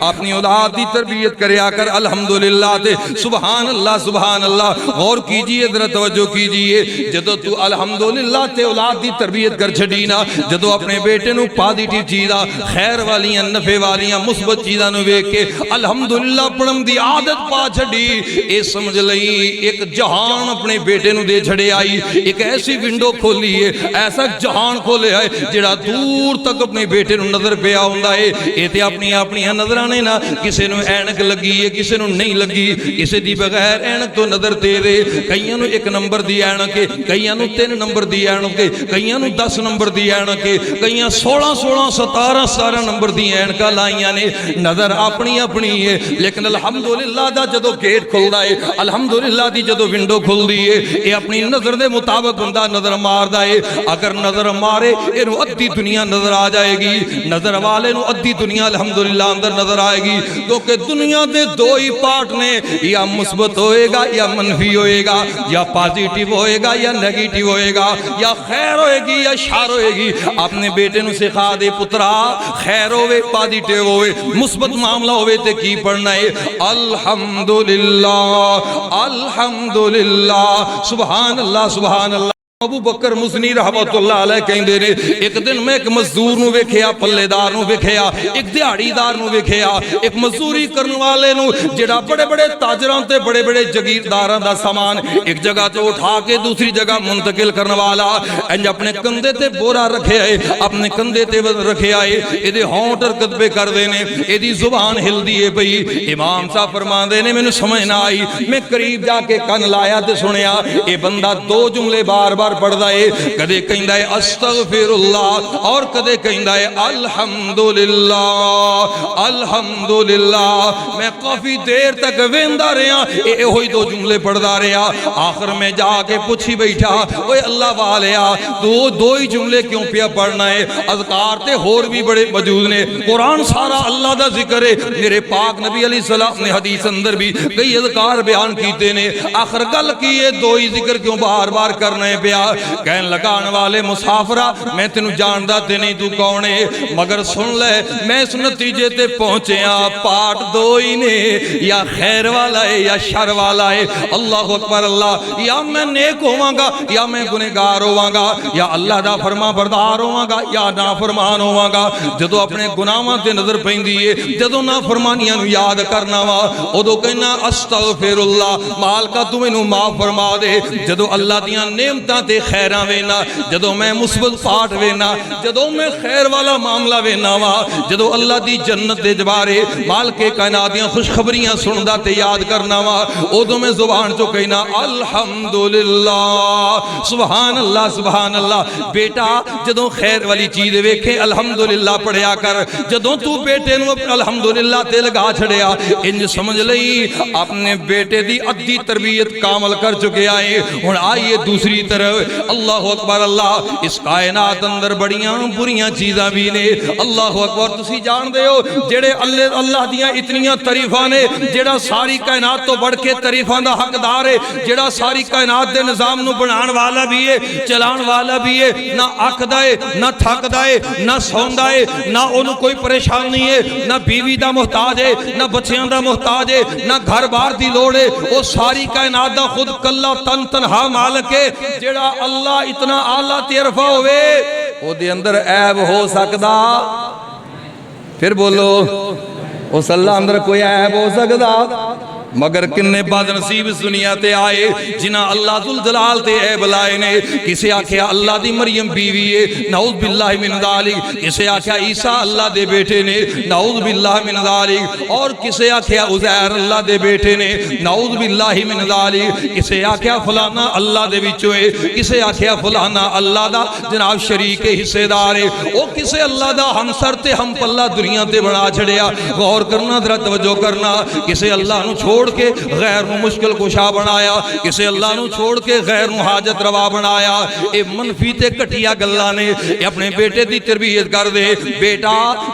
अपनी औलाद की तरबियत करया कर अल्हम्दुलिल्लाह ते सुभान अल्लाह सुभान अल्लाह। गौर कीजिए जरा तवज्जो कीजिए, जदों तू अल्हम्दुलिल्लाह ते औलाद की तरबियत कर छड़ी ना, जदों अपने बेटे नू पॉजिटिव चीज़ां खैर वालियां नफे वालियां मुस्बत चीज़ां नू वेख के अल्हम्दुलिल्लाह पढ़न की आदत पा छड़ी, ये समझ लई एक जहान अपने बेटे नू दे छड़े आई। एक ऐसी विंडो खोली है, ऐसा जहान खोले है जिहड़ा दूर तक अपने बेटे नू नजर पिया हुंदा है। ये ते अपनी अपनी नजर ने ना, किसी नू ऐनक लगी है किसी नू नहीं लगी, किसी दी बगैर ऐनक तो नजर तेरे। कईयां नू 1 नंबर दी ऐनक है, कईयां नू 3 नंबर दी ऐनक है, कईयां नू 10 नंबर दी ऐनक है, कईयां 16-16 17 नंबर दी ऐनकां लाइयां ने। नजर अपनी अपनी है, लेकिन अल्हम्दुलिल्लाह दा जदों गेट खुलदा है, अल्हम्दुलिल्लाह दी जदों विंडो खुलदी है, ये अपनी नजर दे मुताबिक बंदा नजर मारदा है। अगर नजर मारे इहनू अद्धी दुनिया नजर आ जाएगी, नजर वाले नू अद्धी दुनिया अल्हम्दुलिल्लाह अंदर नजर आएगी। क्योंकि दुनिया के 2 ही पार्ट ने, या मुस्बत होएगा या मनफी होएगा, या पॉजिटिव होएगा या नेगेटिव होएगा, या खैर होएगी या शर होएगी। अपने बेटे नू सिखा दे पुत्रा, खैर होवे पॉजिटिव होवे मुस्बत मामला होवे ते की पढ़ना है अल्हम्दुलिल्लाह अल्हम्दुलिल्लाह सुभान अल्लाह सुभान अल्लाह। अबू बकर मुज़नी रहमतुल्लाह अलैह कहंदे ने, एक दिन मैं एक मजदूर नू वेखिया, पल्लेदार नू वेखिया, एक दिहाड़ीदार नू वेखिया, एक मजदूरी करने वाले नू जिहड़ा बड़े बड़े ताजरां ते बड़े बड़े जगीरदारां दा सामान एक जगह तो उठा के दूसरी जगह मुंतकिल करने वाला। इंज अपने कंधे ते बोरा रखे है, अपने कंधे ते रखे है, इहदे होंठ हरकत पे करदे ने, इहदी जुबान हिलदी है पई। इमाम साहब फरमांदे ने मैनू समझ ना आई, मैं करीब जाके कन लाया ते सुनिया ये बंदा 2 जुमले बार बार पढ़दा है, कदे कहंदा है अस्तगफिरुल्लाह और कदे कहंदा है अल्हम्दुलिल्लाह अल्हम्दुलिल्लाह। मैं काफी देर तक वेंदा रहा, ये ही 2 जुमले पढ़दा रहा। आखिर में जाके पूछी बैठा, ओए अल्लाह वालिया दो ही जुमले क्यों पिया पढ़ना है? अज़कार ते होर भी बड़े मौजूद ने, कुरान सारा अल्लाह दा जिक्र है। मेरे पाक नबी अलैहिस्सलाम ने हदीस अंदर भी कई अज़कार बयान कीते ने। आखिर गल की है 2 ही जिक्र क्यों बार बार करना है पिया? कहन लगाने वाले मुसाफरा मैं तेनू जानदा ते नहीं, तू कौन है? मगर सुन ले, मैं इस नतीजे ते पहुंचया पार्ट 2 ही ने, या खैर वाला है या शर वाला है। अल्लाह अकबर अल्लाह। या मैं नेक होवांगा या मैं गुनहगार होवांगा, या अल्लाह दा फरमा बरदार होवांगा या नाफरमान होवांगा। जदों अपने गुनाहां ते नजर पैंदी है, जदों नाफरमानियां नू याद करना वा, उदों कहना अस्तगफिरुल्लाह, मालका तू मैनू माफ फरमा दे। जदों अल्लाह दियां नेमतां दे खैरां वेना, जदों मैं मुस्बत पाठ वेना, जदों मैं खैर वाला मामला वेना वा, जदों अल्लाह दी जन्नत दे बारे मालिके कायनात दियां खुशखबरियां सुनदा ते याद करना वा, उदों मैं जुबान चो कहना अल्हम्दुलिल्लाह, सुभान अल्लाह सुभान अल्लाह। बेटा जदों खैर वाली चीज वेखे अल्हम्दुलिल्लाह पढ़िया कर। जदों तू बेटे नूं अल्हम्दुलिल्लाह ते लगा छड़िया, इंज समझ लई अपने बेटे दी अद्धी तरबियत कामल कर चुके आए। हुण आइए दूसरी तरफ, अल्लाह अकबर अल्लाह। इस कायनात अंदर बड़ियां बुरियां चीज़ां भी ने, अल्लाह अकबर। तुसी जानदे हो जेड़े अल्लाह दियां इतनियां तारीफां ने, जेड़ा सारी कायनात तो बढ़ के तारीफां दा हकदार है, जेड़ा सारी कायनात दे निजाम नूं बनाण वाला भी है, चलाण वाला भी है, ना अकदा है ना थकदा है ना सौंदा है, ना ओनू कोई परेशानी है, ना बीवी दा मुहताज है ना बच्चियां दा मुहताज है, ना घर बार दी लोड़ है। वो सारी कायनात दा खुद कल्ला तन तनहा मालिक है। जेड़ा अल्लाह इतना आला ते अरफा होवे, ओदे अंदर ऐब हो सकदा? फिर बोलो, उस अल्लाह अंदर कोई ऐब हो सकदा? मगर किन्ने बदनसीब इस दुनिया ते आए जिन्हां अल्लाह जुल जलाल ते ऐब लाए ने। किसे आख्या अल्लाह दी मरियम बीवी है, नऊज़ बिल्लाहि मिन ज़ालिक। किसे आख्या ईसा अल्लाह दे बेटे ने, नऊज़ बिल्लाहि मिन ज़ालिक। और किसे आख्या उज़ैर अल्लाह दे बेटे ने, नऊज़ बिल्लाहि मिन ज़ालिक। किसे आख्या फलाना अल्लाह दे विचों है, किसे आख्या फलाना अल्लाह दा जनाब शरीक हिस्सेदार है। ओ किसे अल्लाह दा हमसर ते हम पल्ला दुनिया ते बना छड़िया। गौर करना, जरा तवज्जो करना। किसे अल्लाह नूं छोड़ के गैर नूं मुश्किल कुशा बनाया, किसे अल्लाह नूं छोड़ के गैर नूं हाजत रवा बनाया। ये मनफी ते घटिया गल्लां ने। अपने बेटे दी तरबियत कर दे। बेटा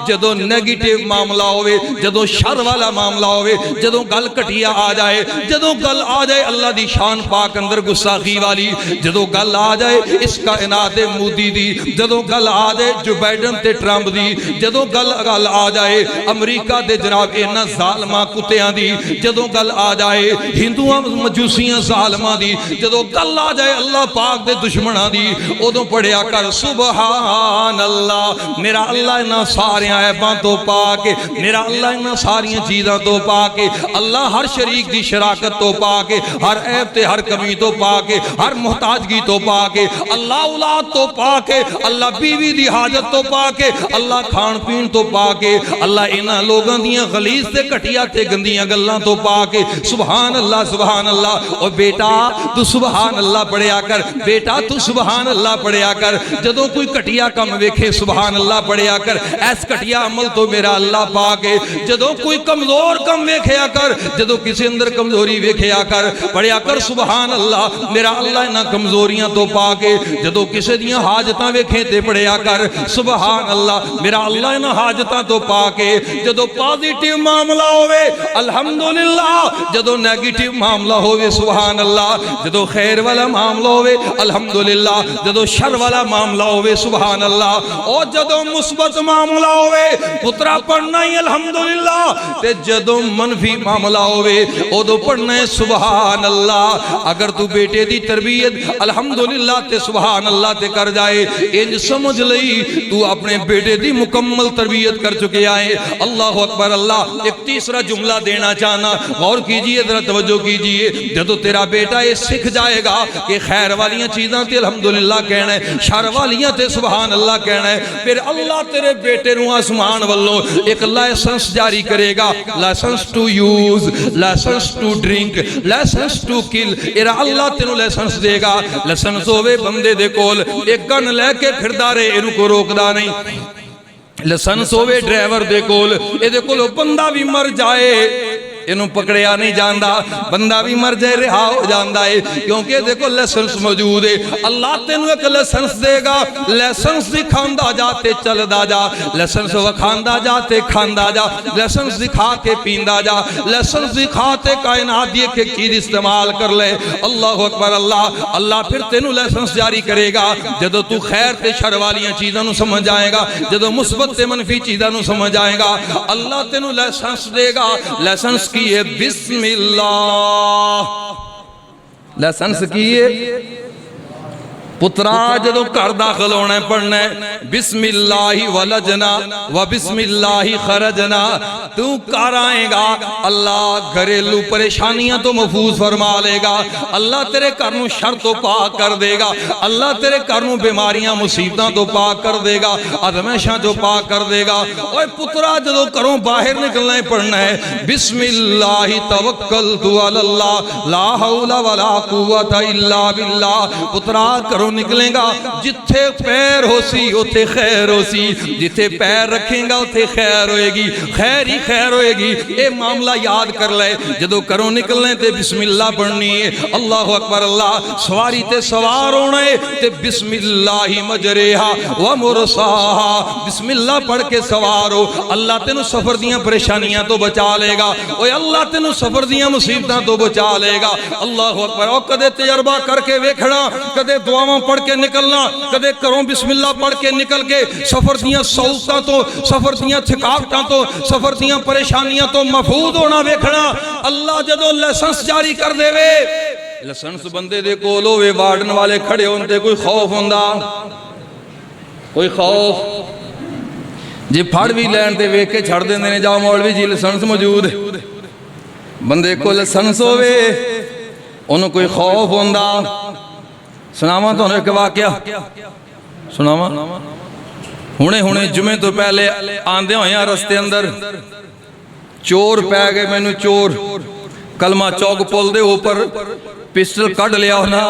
जदों नेगेटिव मामला होवे, जदों शर वाला मामला होवे, जदों गल घटिया आ जाए, जदों गल आ जाए अल्लाह दी शान पाक अंदर गुस्साखी वाली, जदों गल आ जाए इस कायनात दे मोदी दी, जदों गल आ जाए जो बाइडन ते ट्रंप दी, जदों गल आ जाए अमरीका दे जनाब इन्हां ज़ालिमां कुत्तियां दी, जदों गल आ जाए हिंदुआं मजूसियां ज़ालिमां दी, जदों गल आ जाए अल्लाह पाक दे दुश्मनां दी, उदों पढ़िया कर सुभान अल्लाह। मेरा अल्लाह इन्हां सारियां ऐबां तो पाक है, मेरा अल्लाह इन्हां सारियां चीज़ां तो पाक है, अल्लाह हर शरीक दी शराकत तो पाक है, हर ऐब ते हर कमी तो पाक है, हर मुहताजगी तो पाक है, अल्लाह औलाद तो पाक है, अल्लाह बीवी दी हाजत तो पाक है, अल्लाह खान पीन तो पाक है, अल्लाह इन्हां लोगां दियां गलीज़ ते घटिया ते गंदियां गल्लां तो पाक है। सुभान अल्लाह सुभान अल्लाह। और बेटा तू सुभान अल्लाह पढ़िया कर, बेटा तू सुभान अल्लाह पढ़िया कर। जदों कोई घटिया कम वेखे सुभान अल्लाह पढ़िया कर, ऐस घटिया अमल तो मेरा अल्लाह पाक है। जदों कोई कमजोर कम वेखिया कर, जदों किसी अंदर कमजोरी वेखिया कर, पढ़िया कर सुभान अल्लाह, मेरा अल्लाह इन्हां कमजोरियां तो पाक है। जदों किसी दियां हाजतां वेखे ते पढ़िया कर सुभान अल्लाह, मेरा अल्लाह इन्हां हाजतां तो पाक है। जदों पॉजिटिव मामला होवे अल्हम्दुलिल्लाह, जदों नेगेटिव मामला होवे सुभान अल्लाह, जदों खैर वाला मामला होवे अल्हम्दुलिल्लाह, जदों शर वाला मामला होवे सुभान अल्लाह, और जदों मुस्बत मामला होवे पुत्रा पढ़ना ही अल्हम्दुलिल्लाह, ते जदों मनफी मामला होवे उदों पढ़ना है सुभान अल्लाह। अगर तू बेटे दी तरबियत अल्हम्दुलिल्लाह ते सुभान अल्लाह ते कर जाए, इंज समझ लई तू अपने बेटे दी मुकम्मल तरबियत कर चुके आए। अल्लाह अकबर अल्लाह। एक तीसरा जुमला देना चाहना, गौर कीजिए, जरा तवज्जो कीजिए। जदों तेरा बेटा ये सीख जाएगा कि खैर वालियां चीज़ां ते अल्हम्दुलिल्लाह कहना है, शर वालियां ते सुभान अल्लाह कहना है, फिर अल्लाह तेरे बेटे नूं आसमान वल्लों एक लाइसेंस जारी करेगा। License to use, license to drink, license to kill. एरा अल्लाह तेनों लाइसेंस देगा। लाइसेंस होवे बंदे दे कोल, एक गन लैके फिरदा रहे, इहनूं कोई रोकदा नहीं। लाइसेंस होवे ड्राइवर दे कोल, इहदे कोल बंदा भी मर जाए इनू पकड़िया नहीं जाता, बंदा भी मर जाए रिहा हो जाता है, क्योंकि देखो लाइसेंस मौजूद है। अल्लाह तेन एक लाइसेंस देगा, लाइसेंस दिखांदा जाते चलदा जा, लाइसेंस विखांदा जाते खांदा जा, लाइसेंस दिखा के पींदा जा, लाइसेंस दिखा के कायनात दी एक चीज इस्तेमाल कर ले। अल्लाह अकबर अल्लाह। अल्लाह फिर तेनू लाइसेंस जारी करेगा जदों तू खैर ते शर वालियां चीज़ों नू समझ आएगा, जदों मुस्बत ते मनफी चीज़ों नू समझ आएगा, अल्लाह तेनू लाइसेंस देगा। लाइसेंस की है बिस्मिल्लाह, लाइसेंस की है पुत्रा जदों घर दाखिल होना है पढ़ना है बिस्मिल्लाहि वलजना व बिस्मिल्लाहि खरजना। तू घर आएगा अल्लाह घरेलू परेशानियां तो महफूज फरमा लेगा, अल्लाह तेरे घर नूं शर तो पाक कर देगा, अल्लाह तेरे घर नूं बीमारियां मुसीबतां तो पाक कर देगा, आज़माइशां तो पाक कर देगा। ओए पुत्रा जदों घरों बाहर निकलना है पढ़ना है बिस्मिल्लाहि तवक्कलतु अलल्लाह ला हौला वला कुव्वता इल्ला बिल्लाह। पुत्रा घरों निकलेगा जिथे पैर होसी उथे खैर होसी, जिथे पैर रखेगा उथे खैर होएगी, खैर ही खैर होएगी। ये मामला याद कर ले। जदों घरों निकलने ते बिस्मिल्लाह पढ़नी है, अल्लाह अकबर अल्लाह। सवारी ते सवार होना है ते बिस्मिल्लाहि मजरेहा व मुरसाहा, बिस्मिल्लाह पढ़ के सवार हो। अल्लाह तेनू सफर दियां परेशानियां तो बचा लेगा, ओए अल्लाह तेनू सफर दियां मुसीबतां तो बचा लेगा। अल्लाह अकबर। और कदे तजर्बा करके वेखना, कदे दुआवां पढ़ के निकलना, कदे घरों बिस्मिल्लाह पढ़ के निकल के सफर दियां सहूलतां तो, सफर दियां थकावटां तो, सफर दियां परेशानियां तो महफूज होना वेखना। अल्लाह जदों लाइसेंस जारी कर देवे, लाइसेंस बंदे दे कोल होवे, वार्डन वाले खड़े होण ते कोई खौफ हुंदा? कोई खौफ? जे फड़ भी लैन ते वेख के छड़ देंदे ने, जाओ मौलवी जी लाइसेंस मौजूद है। बंदे को लाइसेंस होवे उन्होंने कोई खौफ होंदा? सुनावा तुहानू एक वाकया सुनावा। हुणे हुणे जुमे तो पहले आंदे होया रस्ते अंदर चोर पै गए मैनू, चोर कलमा चौक पुल दे ऊपर पिस्टल कढ़ लिया होना,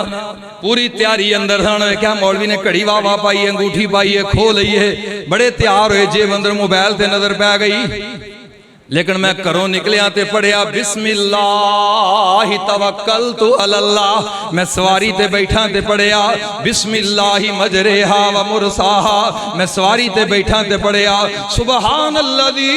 पूरी तैयारी अंदर सन। क्या मौलवी ने घड़ी वाह वाह पाई, अंगूठी पाई है, खो ली है, बड़े तैयार हुए। जेब अंदर मोबाइल ते नजर पै गई। लेकिन मैं घरों निकलिया ते पढ़िया बिस्मिल्लाहि तवक्कलतु अलल्लाह। मैं सवारी ते बैठा ते पढ़िया बिस्मिल्लाहि मजरेहा व मुरसाहा। मैं सवारी ते बैठा ते पढ़िया सुबहानल्लज़ी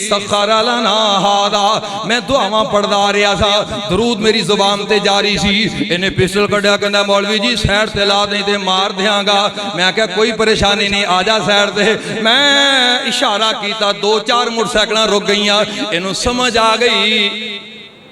सखर लना हादा। मैं दुआवां पढ़दा रहा था, दरूद मेरी जुबान ते जारी सी। इन्हें पिस्टल कढ़िया, कहंदा मौलवी जी साइड ते ला, नहीं ते मार देंगा। मैं क्या कोई परेशानी नहीं, आजा साइड ते। मैं इशारा किया, दो चार मोटरसाइकिल रुक गई, इनू समझ आ गई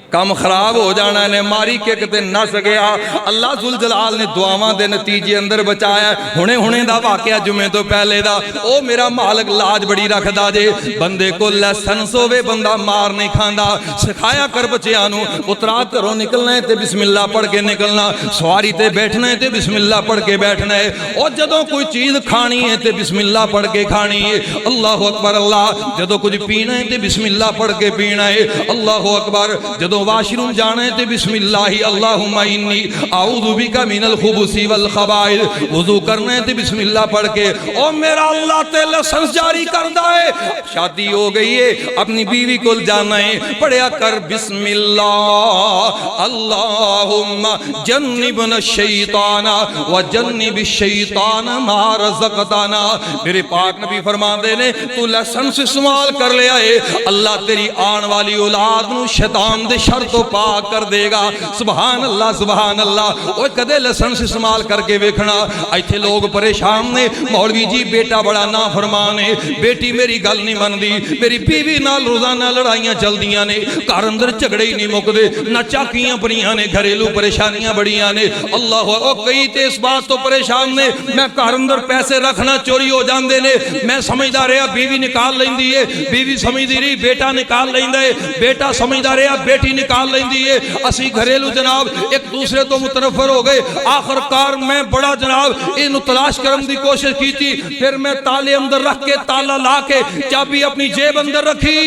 काम खराब हो जाना, ने मारी के किते नस गया। अल्लाह जुल जलाल ने दुआवां दे नतीजे अंदर बचाया। हुणे हुणे दा वाकया जुमे तो पहले दा, ओ मेरा मालिक लाज बड़ी रखदा जे। बंदे को लाइसेंस होवे बंदा मार नहीं खांदा। सिखाया कर बच्चियां नू, पुत्रा घरों निकलना है ते बिस्मिल्लाह पढ़ के निकलना, सवारी ते बैठना है ते बिस्मिल्लाह पढ़ के बैठना है, और जदों कोई चीज खानी है ते बिस्मिल्लाह पढ़ के खानी है। अल्लाह अकबर अल्लाह। जदों कुछ पीना है ते बिस्मिल्लाह पढ़ के पीना है। अल्लाह अकबर। जदों वाशरूम जाना है ते बिस्मिल्लाहि अल्लाहुम्मा इन्नी आऊज़ु बिका मिनल खुबुसी वल खबाइल। वुज़ू करना है ते बिस्मिल्लाह पढ़ के। ओ मेरा अल्लाह ते लाइसेंस जारी करदा है, शादी हो गई है, अपनी बीवी को जाना है, पढ़िया कर बिस्मिल्लाह अल्लाहुम्मा जन्निबना शैताना व जन्निबिश शैतान मा रज़क़ताना। मेरे पाक नबी फरमाते ने तू लाइसेंस इस्तेमाल कर लिया है, अल्लाह तेरी आने वाली औलाद नू शैतान दे शर तो पाक कर देगा। सुभान अल्लाह सुभान अल्लाह। ओए कदे लाइसेंस इस्तेमाल करके वेखना। इत्थे लोग परेशान ने, मौलवी जी बेटा बड़ा नाफरमान है, बेटी मेरी गल नहीं मनदी, मेरी बीवी नाल रोजाना लड़ाइयां चलदियां ने, घर अंदर झगड़े ही नहीं मुकदे, ना चाकियां बड़ियां ने, घरेलू परेशानियां बड़ियां ने। अल्लाह। ओ कई ते इस बात तो परेशान ने, मैं घर अंदर पैसे रखना चोरी हो जाते ने, मैं समझदा रहा बीवी निकाल लेंदी है, बीवी समझदी रही बेटा निकाल लेंदा है, बेटा समझदा रहा बेटी निकाल लेंदी है। असी घरेलू जनाब एक दूसरे तो मुतनफर हो गए। आखिरकार मैं बड़ा जनाब इन तलाश करने की कोशिश की थी, फिर मैं ताले अंदर रख के ताला ला के चाबी अपनी जेब अंदर रखी।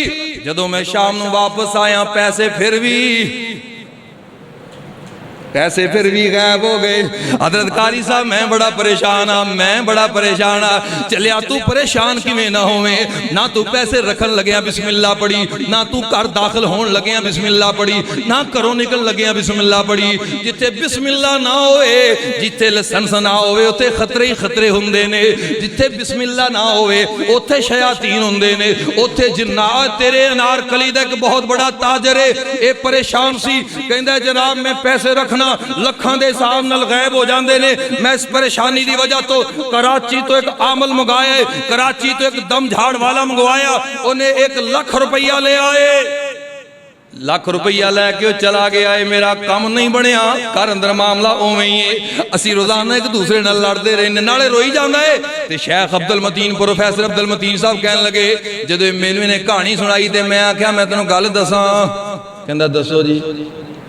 जदों मैं शाम नूं वापस आया पैसे फिर भी गायब हो गए। हजरत कारी साहब मैं बड़ा परेशान हाँ, मैं बड़ा परेशान हाँ। चलिया तू परेशान किवें ना होवे, ना तू पैसे रखन लगे बिस्मिल्लाह पढ़ी, ना तू घर दाखिल होन लगे बिस्मिल्लाह पढ़ी, ना घरों निकल लगे बिस्मिल्लाह पढ़ी। जिथे बिस्मिल्लाह ना होए, जिथे लाइसेंस ना होवे, उत्थे खतरे ही खतरे हुंदे ने। जिथे बिस्मिल्लाह ना होवे उत्थे शयातीन हुंदे ने, उत्थे जिन्नात। तेरे अनारकली दा एक बहुत बड़ा ताजर है, ये परेशान सी, कहंदा जनाब मैं पैसे रखना लखां दे हिसाब नाल गायब हो जाते हैं। मैं इस परेशानी की वजह तो कराची तो एक आमल मंगाया, कराची तो एक दम झाड़ वाला मंगवाया, उन्हें 1 लाख रुपया ले आए। ਲੱਖ ਰੁਪਈਆ ਲੈ ਕੇ ਉਹ ਚਲਾ ਗਿਆ ਏ, ਮੇਰਾ ਕੰਮ ਨਹੀਂ ਬਣਿਆ, ਘਰ ਅੰਦਰ ਮਾਮਲਾ ਉਵੇਂ ਹੀ ਏ। ਅਸੀਂ ਰੋਜ਼ਾਨਾ ਇੱਕ ਦੂਸਰੇ ਨਾਲ ਲੜਦੇ ਰਹਿੰਦੇ, ਨਾਲੇ ਰੋਈ ਜਾਂਦਾ ਏ। ਤੇ ਸ਼ੇਖ ਅਬਦੁਲ ਮਤੀਨ, ਪ੍ਰੋਫੈਸਰ ਅਬਦੁਲ ਮਤੀਨ ਸਾਹਿਬ ਕਹਿਣ ਲੱਗੇ, ਜਦੋਂ ਮੈਨੂੰ ਇਹਨੇ ਕਹਾਣੀ ਸੁਣਾਈ ਤੇ ਮੈਂ ਆਖਿਆ ਮੈਂ ਤੈਨੂੰ ਗੱਲ ਦੱਸਾਂ। ਕਹਿੰਦਾ ਦੱਸੋ ਜੀ।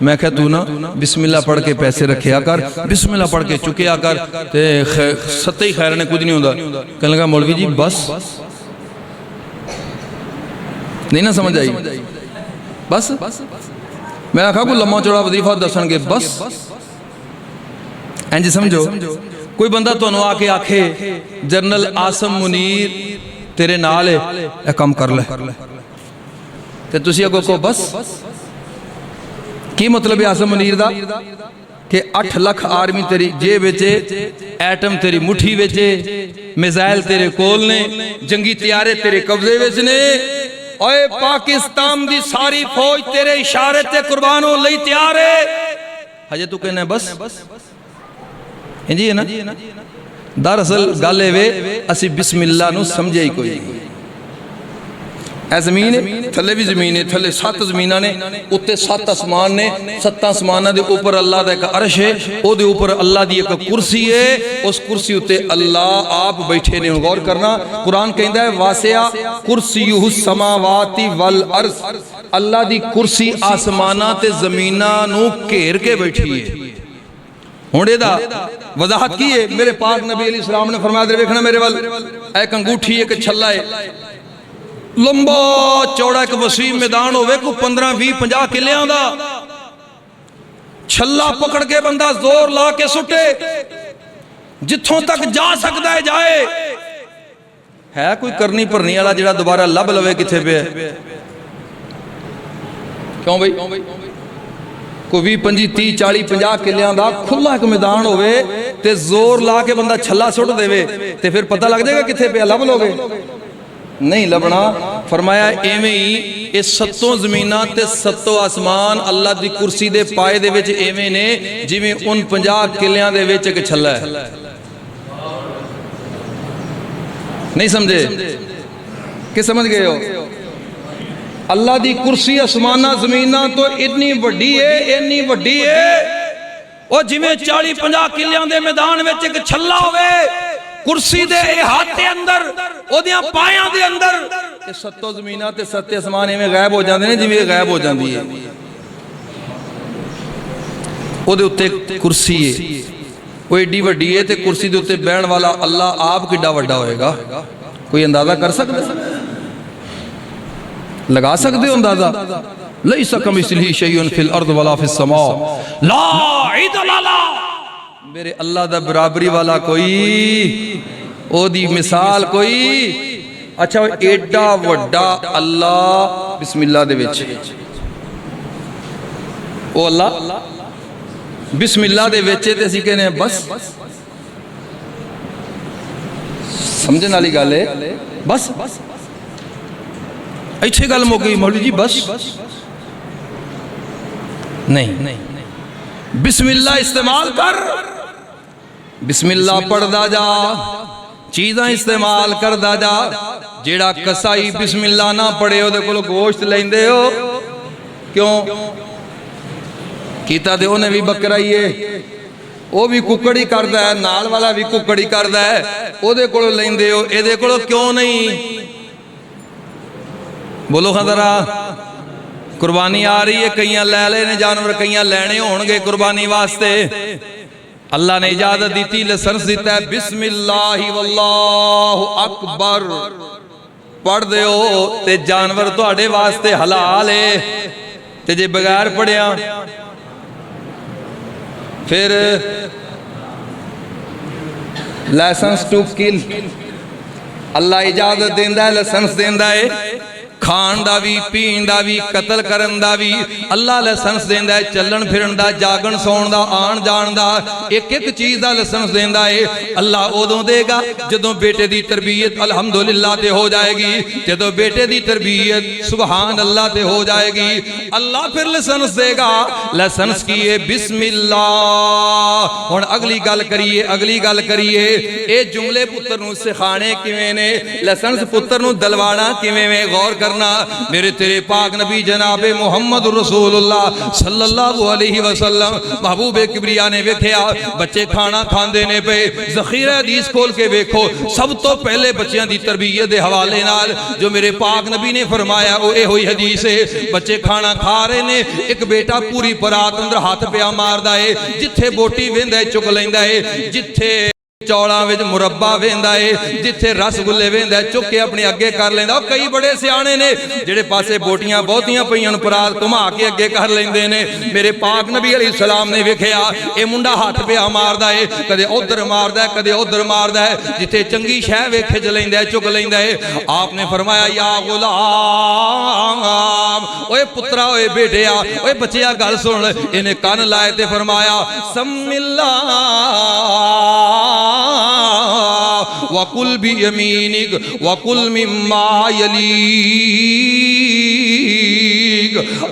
मैं क्या तू ना बिस्मिल्लाह पढ़ के पैसे रखिया कर, बिस्मिल्लाह पढ़ के चुकिया कर, ते सत्ते ही खैर ने कुछ नहीं होता। कहने लगा मौलवी जी बस नहीं ना समझ आई, बस मैं आखा कोई लम्मा चौड़ा वजीफा दसणगे बस इंज समझो। कोई बंदा तुहानू आके आखे जनरल आसम मुनीर तेरे नाल है, ए काम कर ले, ते तुसी अगो को बस की मतलब है आसम मुनीर दा कि 8 लाख आर्मी तेरी जेब विच, एटम तेरी मुट्ठी विच, मिसाइल तेरे कोल ने, जंगी तैयारे तेरे कब्जे विच ने, ओए पाकिस्तान दी सारी फौज तेरे इशारे ते कुर्बान होने लई तैयार है। हजे तू कहना बस इंजी है ना। दरअसल गल वे असी बिस्मिल्लाह नू समझे ही कोई नहीं। ए जमीन है, थले भी जमीन है, थले 7 जमीना ने, उत्ते 7 आसमान ने, 7 आसमाना दे ऊपर अल्लाह दा एक अर्श है, ओदे ऊपर अल्लाह दी एक कुर्सी है, उस कुर्सी उत्ते अल्लाह आप बैठे ने। गौर करना, कुरान कहंदा है वासिया कुर्सीयुहु समावाति वल अर्ज, अल्लाह दी कुर्सी आसमाना ते जमीना नू घेर के बैठी है। हुण इहदा वजाहत की है? मेरे पाक नबी अलैहि सलाम ने फरमाया, देखना मेरे वल, एक अंगूठी एक छल्ला है, लंबा चौड़ा एक वसी मैदान होवे, को 15 20 50 किलियां दा, छल्ला पकड़ के बंदा जोर ला के सुटे, जिथों तक जा सकता है जाए। है कोई करनी भरनी वाला जिहड़ा दोबारा लभ लवे किथे पे? क्यों भाई? कोई 20 25 30 40 50 किलियां दा खुला एक मैदान होवे ते जोर ला के बंदा छल्ला सुट देवे ते फिर पता लग जाएगा किथे पे लभ लोगे? नहीं लभना। फरमाया एवें ही ये 7 जमीना ते 7 आसमान अल्लाह दी कुर्सी दे पाए दे विच एवें ने जिवें उन 50 किलियां दे विच एक छल्ला है। नहीं समझे कि समझ गए हो? अल्लाह दी कुर्सी आसमाना जमीना तो इतनी वड्डी है, इतनी वड्डी है, और जिवें 40 50 किलियां दे मैदान विच एक छल्ला होवे, कुर्सी दे हाथ दे अंदर, ओदियां पायां दे अंदर, ते 7 जमीना ते 7 आसमान इवें गायब हो जांदे ने जिवें गायब हो जांदी है। ओदे उत्ते कुर्सी है, वो एडी वड्डी है, ते कुर्सी दे उत्ते बैठण वाला अल्लाह आप किड्डा वड्डा होएगा? कोई अंदाजा कर सकदा? लगा सकते हो अंदाजा? लैसा कमिस्लिही शैउन फिल अर्द वला फिस समा ला इलाहा इल्लल्लाह। मेरे अल्लाह दा बराबरी वाला कोई, ओदी मिसाल कोई। अच्छा एडा वड्डा अल्लाह बिस्मिल्लाह दे विच, ओ अल्लाह बिस्मिल्लाह दे विच ते असीं कहने बस। समझने वाली गल है बस, इत्थे गल मुक गई मौलवी जी बस। नहीं, बिस्मिल्लाह इस्तेमाल कर, बिस्मिल्लाह पढ़दा जा, चीज़ां इस्तेमाल करदा जा। जेड़ा कसाई बिस्मिल्लाह ना पढ़े ओदे कोलों गोश्त लैंदे हो क्यों? कीता ते ओने भी बकरा ही है, वो भी कुकड़ ही करदा है, नाल वाला भी कुकड़ ही करदा है, ओदे कोलों लैंदे हो, एदे कोलों क्यों नहीं? बोलो हाँ जरा। कुर्बानी आ रही है, कईयां लै लेने जानवर, कईयां लैने होणगे कुर्बानी वास्ते। अल्लाह ने इजाजत दी, लाइसेंस दिता है, बिस्मिल्लाहि वल्लाहु अकबर पढ़ दिओ ते जानवर तुहाडे वास्ते हलाल है। ते जे बगैर पढ़िया फिर लाइसेंस टू किल, अल्लाह इजाजत देंदा है, लाइसेंस देंदा है, खान दा भी, पीन दा भी, कतल करन दा भी अल्लाह लाइसेंस देंदा है, चलन फिरन दा, जागन सौण दा, आन जान दा, एक एक चीज़ दा लाइसेंस देंदा है। अल्लाह उदों देगा जदों बेटे दी तरबियत अल्हम्दुलिल्लाह ते हो जाएगी, जदों बेटे दी तरबियत सुभान अल्लाह ते हो जाएगी, अल्लाह फिर लाइसेंस देगा। लाइसेंस की है बिस्मिल्लाह। हुण अगली गल करिए, अगली गल करिए, ये जुमले पुत्र नूं सिखाने किवें ने, लाइसेंस पुत्र नूं दलवाना किवें? गौर कर करना। मेरे तेरे पाक नबी जनाबे मुहम्मद रसूलुल्लाह सल्लल्लाहु अलैहि वसल्लम महबूबे किबरिया ने वेख्या बच्चे खाना खांदे ने पे ज़ख़ीरा हदीस खोल के वेखो सब तो पहले बच्चों की तरबियत के हवाले नाल जो मेरे पाक नबी ने फरमाया वो ये हुई हदीस है। बच्चे खाना खा रहे ने, एक बेटा पूरी परात अंदर हाथ पिया मारदा है, जिथे बोटी वेंदा है चुक लैंदा है, जिथे चौलों में मुरब्बा वेंदा है, जिथे रसगुल्ले वेंदा है चुक के अपने अगे कर लेंदा। कई बड़े सियाने ने जेड़े पासे बोटियां बहुतियां पईयां परात घुमा के अगे कर लेंदे ने। मेरे पाक नबी अलैहि सलाम ने वेख्या ये मुंडा हाथ पिया मारदा है, कदे उधर मारदा है कदे उधर मारदा है, जिथे चंगी शह वे खिच लैंदा है चुक लैंदा है। आपने फरमाया या गुलाम ओए पुत्रा ओए बेटिया ओए बच्चिया गल सुन। इन्हें कन लाए ते फरमाया सम्मिल्ला वकुल भी यमीनिक वकुल मिम्मा यलीक।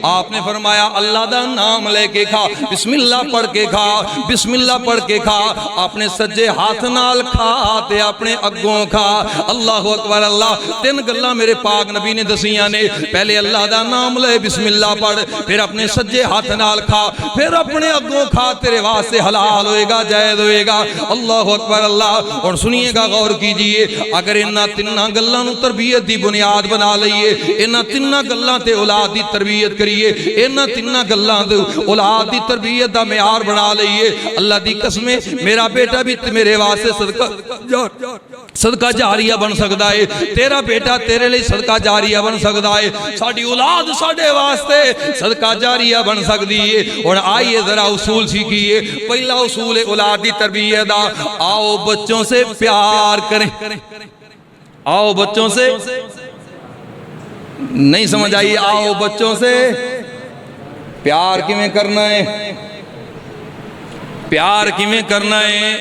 आपने फरमाया अल्लाह दा नाम लेके खा, बिस्मिल्लाह पढ़ के खा, बिस्मिल्लाह पढ़ के खा। अपने सज्जे हाथ नाल खा ते अपने अगों खा। अल्लाह अकबर। अल्लाह तीन गल्लां मेरे पाक नबी ने दसियां ने। पहले अल्लाह दा नाम ले बिस्मिल्लाह पढ़, फिर अपने सज्जे हाथ नाल खा, फिर अपने अगों खा, तेरे वास्ते हलाल होएगा जायज़ होएगा। अल्लाह अकबर। अल्लाह और सुनिएगा गौर कीजिए, अगर इन्हां तिन्नां गल्लां नूं तरबियत दी बुनियाद बना लईए, इन्हां तिन्नां गल्लां ते औलाद दी तरबियत करिए, इन्हां तिन्नां गल्लां ते औलाद दी तरबियत दा मेयार बना लईए, अल्लाह दी कसमें मेरा बेटा भी मेरे वास्ते सदका जारिया बन सकता है, तेरा बेटा तेरे लिए सदका जारिया बन सकता है, साडी औलाद साडे वास्ते सदका जारिया बन सकती है। और आइए जरा उसूल सीखिए। पहला उसूल है औलाद की तरबियत दा, आओ बच्चों से प्यार करें। आओ बच्चों से, नहीं समझ आई, आओ बच्चों से प्यार किवें करना है, प्यार किवें करना है।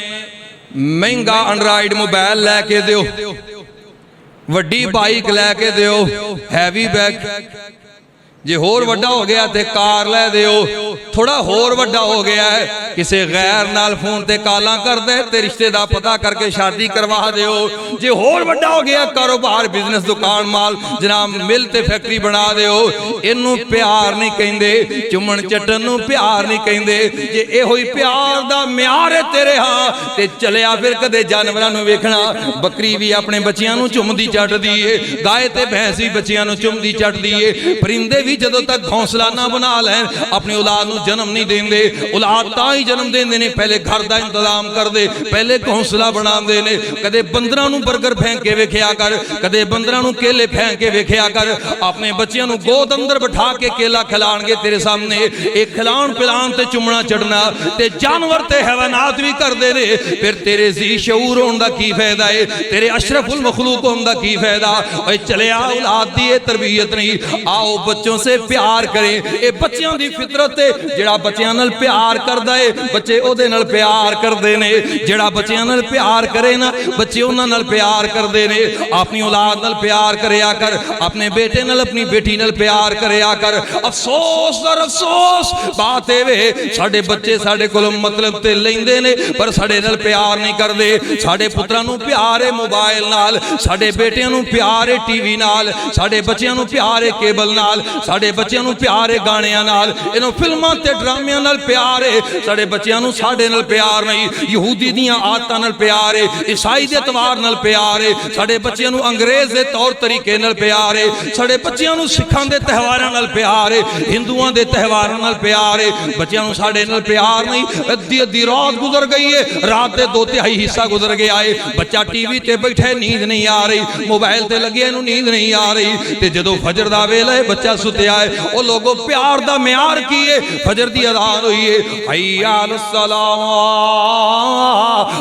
महंगा एंड्राइड मोबाइल लैके दियो, वड्डी बाइक लैके दियो, हैवी बैग, जे होर वड्डा हो गया तो कार लै दियो, थोड़ा होर वड्डा हो गया है किसी गैर नाल फोन ते काला कर दे ते रिश्ते दा पता करके शादी करवा दियो। जे होर वड्डा हो गया कारोबार बिजनेस दुकान माल जनाब मिल ते फैक्ट्री बना दियो। इनू प्यार नहीं कहंदे, चुमन चटन नू प्यार नहीं कहंदे। जे ए होई प्यार दा म्यार है तेरे हां ते चलिया फिर कदे जानवरां नू वेखना, बकरी भी अपने बच्चियां नू चुमदी चटदी है, गाय ते भैंस भी बच्चियां नू चुमदी चटदी है, परिंदे जदों तक घोंसला ना बना लैन अपनी औलाद नूं जन्म नहीं देंदे। औलाद तां ही जन्म देंदे ने पहले घर दा इंतजाम कर दे, पहले घोंसला बनांदे ने। कदे बंदरां नूं बर्गर फेंक के वेखिया कर, कदे बंदरां नूं केले फेंक के वेखिया कर। अपने बच्चियां नूं गोद अंदर बिठा के केला खिलाणगे तेरे सामने, एक खिलाण पिलाण ते चुमना चढ़ना ते जानवर ते हैवानात भी करदे ने। फिर तेरे जी शऊर होण दा की फायदा है, तेरे अशरफुल मखलूक होण दा की फायदा। ओए चलिया औलाद दी तरबियत नहीं। आओ बच्चों से प्यार करें। ये बच्चों की फितरत है, जिहड़ा बच्चों नाल प्यार करदा है बच्चे ओदे नाल प्यार करदे ने, जिहड़ा बच्चों नाल प्यार करे ना बच्चे उन्हां नाल प्यार करदे ने। अपनी औलाद नाल प्यार करया कर, अपने बेटे नाल अपनी बेटी नाल प्यार करया कर। अफसोस दर अफसोस बात ए वे साडे बच्चे साडे कोलों मतलब ते लैंदे ने पर साडे नाल प्यार नहीं करदे। साडे पुत्रां नूं प्यार है मोबाइल नाल, साडे बेटियां नूं प्यार है टीवी नाल, साडे बच्चियां नूं प्यार है केबल नाल, साडे बच्चों नूं प्यार है गाणियां नाल, इन्हां फिल्मां ते ड्रामियां नाल प्यार है। साडे बच्चों नूं साडे नाल प्यार नहीं, यहूदी दीयां आदतां नाल प्यार है, ईसाई दे तवार नाल प्यार है। साडे बच्चों नूं अंग्रेज दे तौर तरीके नाल प्यार है, साडे बच्चों नूं सिखां दे त्यौहारां नाल प्यार है, हिंदुआं दे त्यौहारां नाल प्यार है। बच्चों नूं साडे नाल प्यार नहीं। अद्धी अद्धी रात गुजर गई है, रात दे 2/3 हिस्सा गुजर गया है, बच्चा टीवी ते बैठे नींद नहीं आ रही, मोबाइल ते लगे इहनूं नींद नहीं आ रही। ते जदों फजर दा वेला है बच्चा सुत्या है, ओ लोगों प्यार दा म्यार की है। फजर दी अज़ान हुई है, हय्या अलस सलाह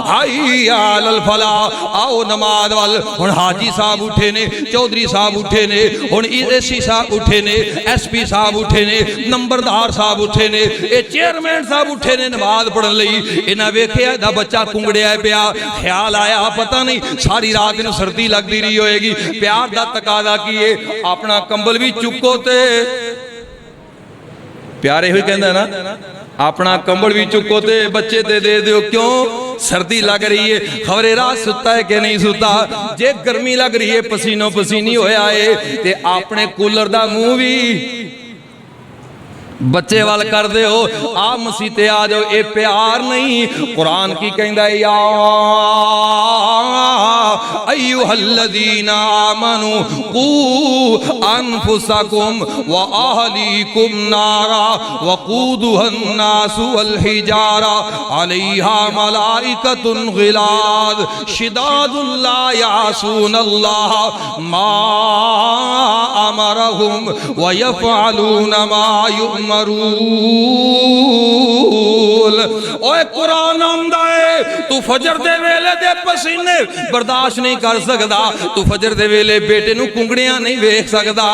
हय्या अलल फलाह, आओ नमाज वाल। हुण हाजी साहब उठे ने, चौधरी साहब उठे ने, हुण एसी साहब उठे ने, SP साहब उठे ने, नंबरदार साहब उठे ने, ये चेयरमैन साहब उठे ने नमाज पढ़न लई। इन्हां वेखिया दा बच्चा कुंगड़िया पिया, ख्याल आया पता नहीं सारी रात इहनूं सर्दी लगदी रही होएगी। प्यार दा तकाजा की है, अपना कंबल भी चुको ते प्यारे हुई कहंदा ना अपना कंबल भी चुको ते बच्चे ते दे दो, क्यों सर्दी लग रही है, खबरे रात सुता है कि नहीं सुता। जे गर्मी लग रही है, पसीनो पसीनी होया है, ते अपने कूलर दा मुंह भी बच्चे वाल कर दे हो। आ मसीते आ जाओ, ये प्यार नहीं। कुरान की कहंदा है या अय्युहल्लज़ीना आमनू कू अनफुसकुम व अहलीकुम नारा वक़ूदुहन नासु वल हिजारा अलैहा मलाइकतुन गिलाद शिदादुन ला यासूनल्लाह मा अमरहुम व यफ़अलून मा ओए कुरान आंदा है, तू फजर दे वेले दे पसीने बर्दाश्त नहीं कर सकदा, तू फजर दे वेले बेटे नू कुंगड़ियां नहीं वेख सकदा।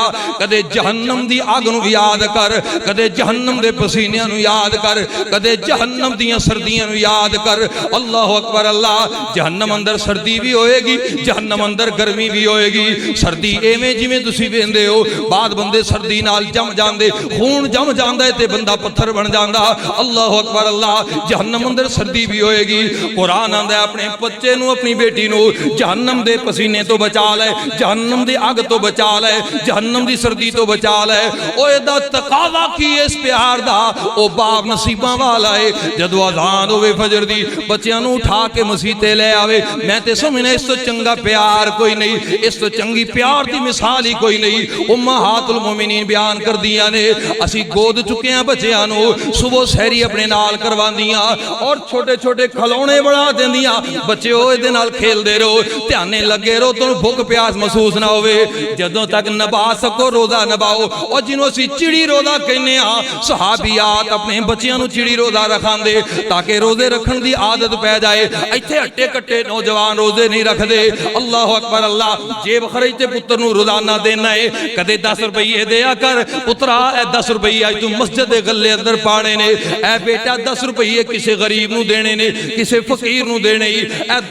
कदे जहन्नम दी आग नू याद कर, कदे जहन्नम दे पसीनियां नू याद कर, कदे जहन्नम दियां सर्दियां नू याद कर। अल्लाह अकबर अल्लाह। जहन्नम अंदर सर्दी भी होएगी, जहन्नम अंदर गर्मी भी होएगी। सर्दी एवें जिवें तुसीं वेंदे हो, बाद बंदे सर्दी नाल जम जांदे, खून जम जांदा है ते बंदा पत्थर बन जांदा। अल्लाह अकबर अल्लाह। जहन्नम अंदर सर्दी भी होएगी। कुरान आंदा अपने बच्चे नू अपनी बेटी नू जहन्नम दे पसीने तो बचा ले, जहन्नम दी अग तो बचा ले, जहन्नम दी सर्दी तो बचा ले। ओ एदा तकावा की इस प्यार दा, ओ बाप नसीबां वाला है। जदों अज़ान होवे फजर दी, बच्चियां नू उठा के मसीते ले आवे। मैं ते समझना इस तो चंगा प्यार कोई नहीं, इस तो चंगी प्यार दी मिसाल ही कोई नहीं। उम्महातुल मोमिनीन बयान कर दिया ने, असी गोद चुके हैं बच्चियां नू, सुबह सहरी अपने नाल करवांदियां और छोटे छोटे खिलौने बना देंदियां। बच्चे इहदे नाल खेलदे रहो, ध्याने लगे रहो, तुहानू भुख प्यास महसूस ना होवे। जदों तक नभा सको रोज़ा नभाओ। और जिन्हों असी चिड़ी रोज़ा कहने आ, सहाबियात अपने बच्चियां नू चिड़ी रोज़ा रखांदे ताकि रोज़े रखण दी आदत पै जाए। इत्थे हट्टे कट्टे नौजवान रोज़े नहीं रखदे। अल्लाह अकबर अल्लाह। जेब खर्च ते पुत्तर नू रोज़ाना देना है, कदे 10 रुपये दिया कर पुत्रा, 10 रुपये अज तू मस्जिद के गले अंदर पाने ने। ए बेटा 10 रुपये किसी गरीब नू देने ने, किसी फकीर नू देने।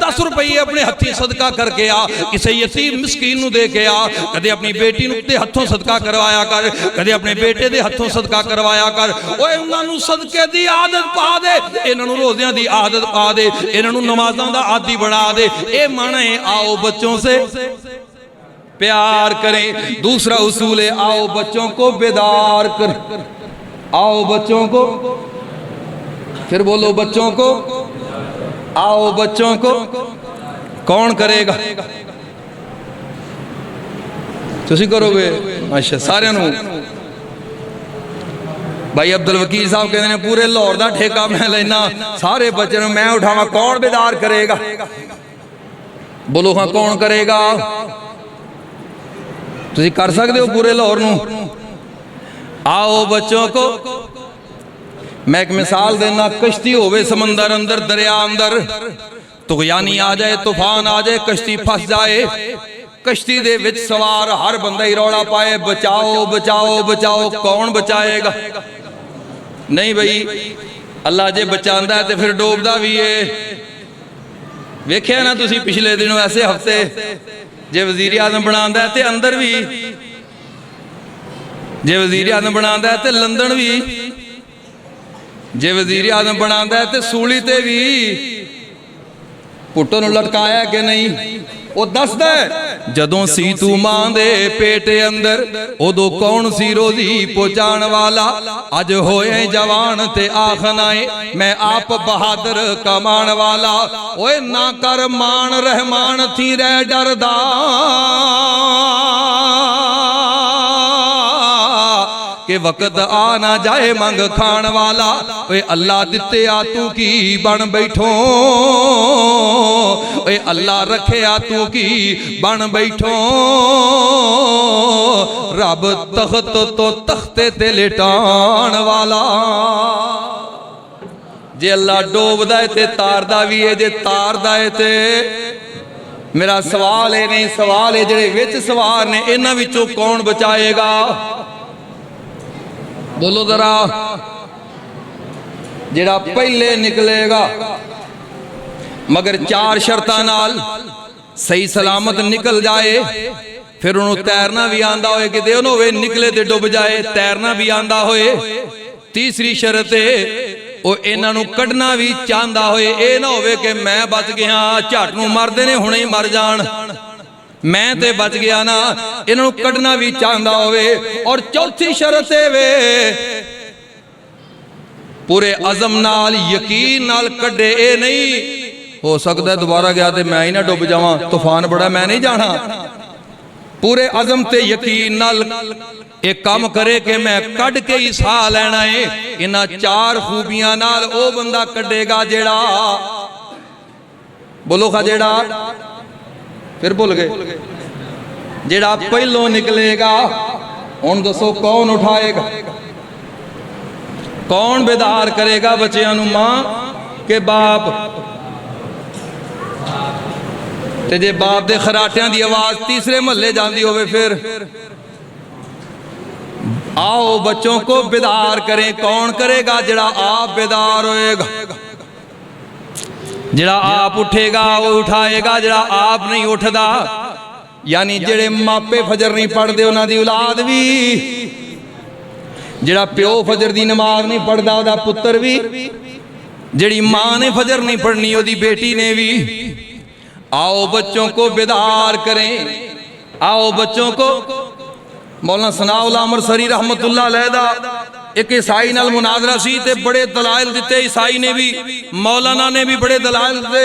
10 रुपये अपने हथी सदका करके आ, किसी यतीम मिस्कीन नू दे के आ। कदे अपनी बेटी नू ते हथों सदका करवाया कर, कदे अपने बेटे दे हथों सदका करवाया कर। ओए उन्हां नू सदके दी आदत पा दे, इन्हां नू रोज़ियां दी आदत पा दे, इन्हां नू नमाज़ां दा आदी बना दे। ए माने आओ बच्चों से प्यार करें। दूसरा उसूल है आओ बच्चों को बेदार कर, आओ बच्चों को, फिर बोलो बच्चों को, आओ बच्चों को। कौन करेगा? तुसी करोगे? अच्छा सारे नू। भाई अब्दुल वकील साहब कहते हैं पूरे लाहौर का ठेका मैं लेना, सारे बच्चे मैं उठावा, कौन बेदार करेगा? बोलो हाँ कौन करेगा? तुसी कर सकते हो पूरे लाहौर नू? आओ बच्चों को। मैं एक मिसाल देना, कश्ती होवे समंदर अंदर, दरिया अंदर, तुगयानी आ जाए, तूफान आ जाए, कश्ती फंस जाए। कश्ती दे विच सवार हर बंदा ही रौला पाए बचाओ बचाओ बचाओ। कौन बचाएगा? नहीं भाई, अल्लाह जे बचांदा है तो फिर डोबदा भी है। वेख्या ना तुसी पिछले दिनों ऐसे हफ्ते जे वजीर आजम बनांदा है तो अंदर भी, जे वजीर आजम बनांदा है तो लंदन भी, जे वजीर आजम बनांदा है तो सूली ते भी। पुट्टो नूं लटकाया कि नहीं? वो दसदा है जदों सी तू मां दे पेटे अंदर, उदों कौन सी रोजी पहुंचाण वाला। अज होए जवान ते आखना है मैं आप बहादुर कमान वाला। ओए ना कर मान रहमान थी रह डरदा, के वक्त आ ना जाए मंग खान वाला। ओए अल्लाह दिते आ तू की बन बैठो, ओए अल्लाह रखे आ तू की बन बैठो। रब तख्त तो तख्ते ते लिटान वाला। जे अल्लाह डोबदा है ते तारदा भी है, जे तारदा है ते। मेरा सवाल है नहीं, सवाल है जेड़े विच सवार ने इन्हां विचों कौन बचाएगा? बोलो जरा। जेड़ा पहले निकलेगा, मगर 4 शर्तां नाल सही सलामत निकल जाए, फिर उन्होंने तैरना भी आंदा होए, कि निकले ते डुब जाए, तैरना भी आंदा होए। तीसरी शर्त है ਉਹ ਇਹਨਾਂ ਨੂੰ ਕੱਢਣਾ ਵੀ ਚਾਹੁੰਦਾ ਹੋਏ, ਇਹ ਨਾ ਹੋਵੇ ਕਿ ਮੈਂ ਬਚ ਗਿਆ, ਝੱਟ ਨੂੰ ਮਰਦੇ ਨੇ ਹੁਣੇ ਹੀ ਮਰ ਜਾਣ, मैं ते बच गया ना, इन्हों कढ़ना भी चाहता होवे। और चौथी शरत वे पूरे अज़म नाल यकीन नाल कढ़े, ये नहीं हो सकता दोबारा गया तो मैं ही ना डुब जावां, तूफान बड़ा मैं नहीं जाना। पूरे अज़म ते यकीन नाल एक काम करे कि मैं कढ़ के ही साह लैना है। इन्हां चार खूबियां नाल ओ बंदा कढ़ेगा जेड़ा, बोलो खा जेड़ा, फिर भुल गए, जेड़ा पहलों निकलेगा। हुण दसो कौन उठाएगा, कौन बेदार करेगा बच्चियां नूं, मां के बाप? ते जे बाप दे खराटियां दी आवाज तीसरे महल्ले जाती होवे, फिर आओ बच्चों को बेदार करें। कौन करेगा? जेड़ा आप बेदार होएगा, जेड़ा आप उठेगा वो उठाएगा, जेड़ा आप नहीं उठदा, यानी जेड़े मापे फजर नहीं पढ़ते उन्हां दी औलाद भी, जेड़ा प्यो फजर दी नमाज नहीं पढ़दा उहदा पुत्र भी, जेड़ी मां ने फजर नहीं पढ़नी उहदी बेटी ने भी। आओ बच्चों को बेदार करें, आओ बच्चों को। मौलाना सनाउल्लाह अमरसरी रहमतुल्लाह अलैह दा एक ईसाई नाल मुनाजरा सी ते बड़े दलाइल दिते, ईसाई ने भी मौलाना ने भी बड़े दलाइल दिते,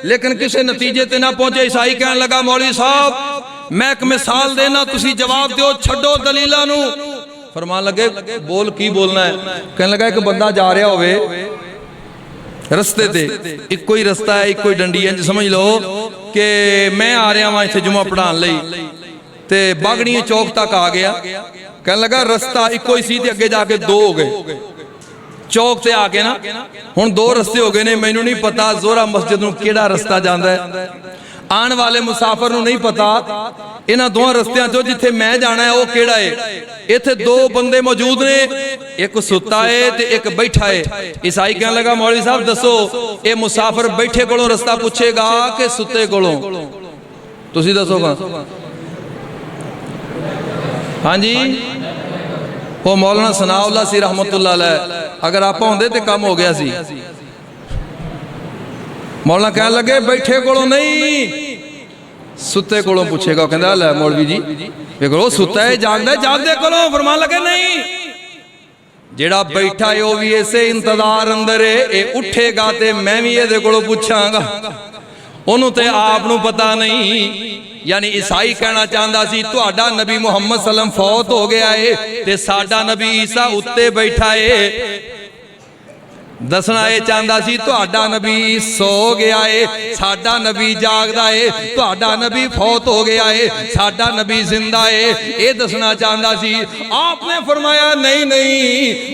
लेकिन किसी नतीजे ते ना पहुंचे। ईसाई कहने लगा मौलवी साहब मैं एक मिसाल देना, तुसी जवाब दिओ, छड्डो दलीलां नूं। फरमान लगे बोल की बोलना है? कहने लगा एक बंदा जा रहा होवे रस्ते ते, इक्को ही रस्ता है, इक्को ही डंडी है, समझ लो कि मैं आ रहा वहां इत्थे जुमा पढ़ाने लई ते बागड़िया चौक तक आ गया। कहने लगा रस्ता इको ही सी, अगे जाके दो हो गए, चौक से आके ना हुण दो रस्ते हो गए ने। मैनू नहीं पता जोरा मस्जिद नूं किहड़ा रस्ता जांदा है, आने वाले मुसाफिर नूं नहीं पता इन्हां दोवां रस्तियां चों जिथे मैं जाना है वो किहड़ा है। इत्थे दो बंदे मौजूद ने, एक सुता है ते एक बैठा है। ईसाई कहने लगा मौलवी साहब दसो ये मुसाफिर बैठे कोलों रस्ता पूछेगा कि सुते कोलों? तुसीं दसोगा? हाँ जी, वो मौलाना सनाउल्लाह सी रहमतुल्लाह अलैह, अगर आप होंदे ते काम हो गया सी। मौलाना कहने लगे बैठे कोलों नहीं सुते कोलों पूछेगा। कहंदा ले मौलवी जी वेखो सुता है जागदा है, जागदे कोलों? फरमान लगे नहीं, जेड़ा बैठा है वो भी ऐसे इंतजार अंदर है, ये उठेगा ते मैं भी इहदे कोलों पूछांगा, ओनू ते आप नू पता नहीं। यानी ईसाई कहना चाहता सी तुहाडा नबी मुहम्मद सल्लम फौत हो गया है ते साडा नबी ईसा उत्ते बैठा है। दसना ये चाहता सी तुहाडा नबी सो गया है, साडा नबी जागदा है, तुहाडा नबी फौत हो गया है, साडा नबी जिंदा है, ये दसना चाहता सी। आपने फरमाया नहीं नहीं,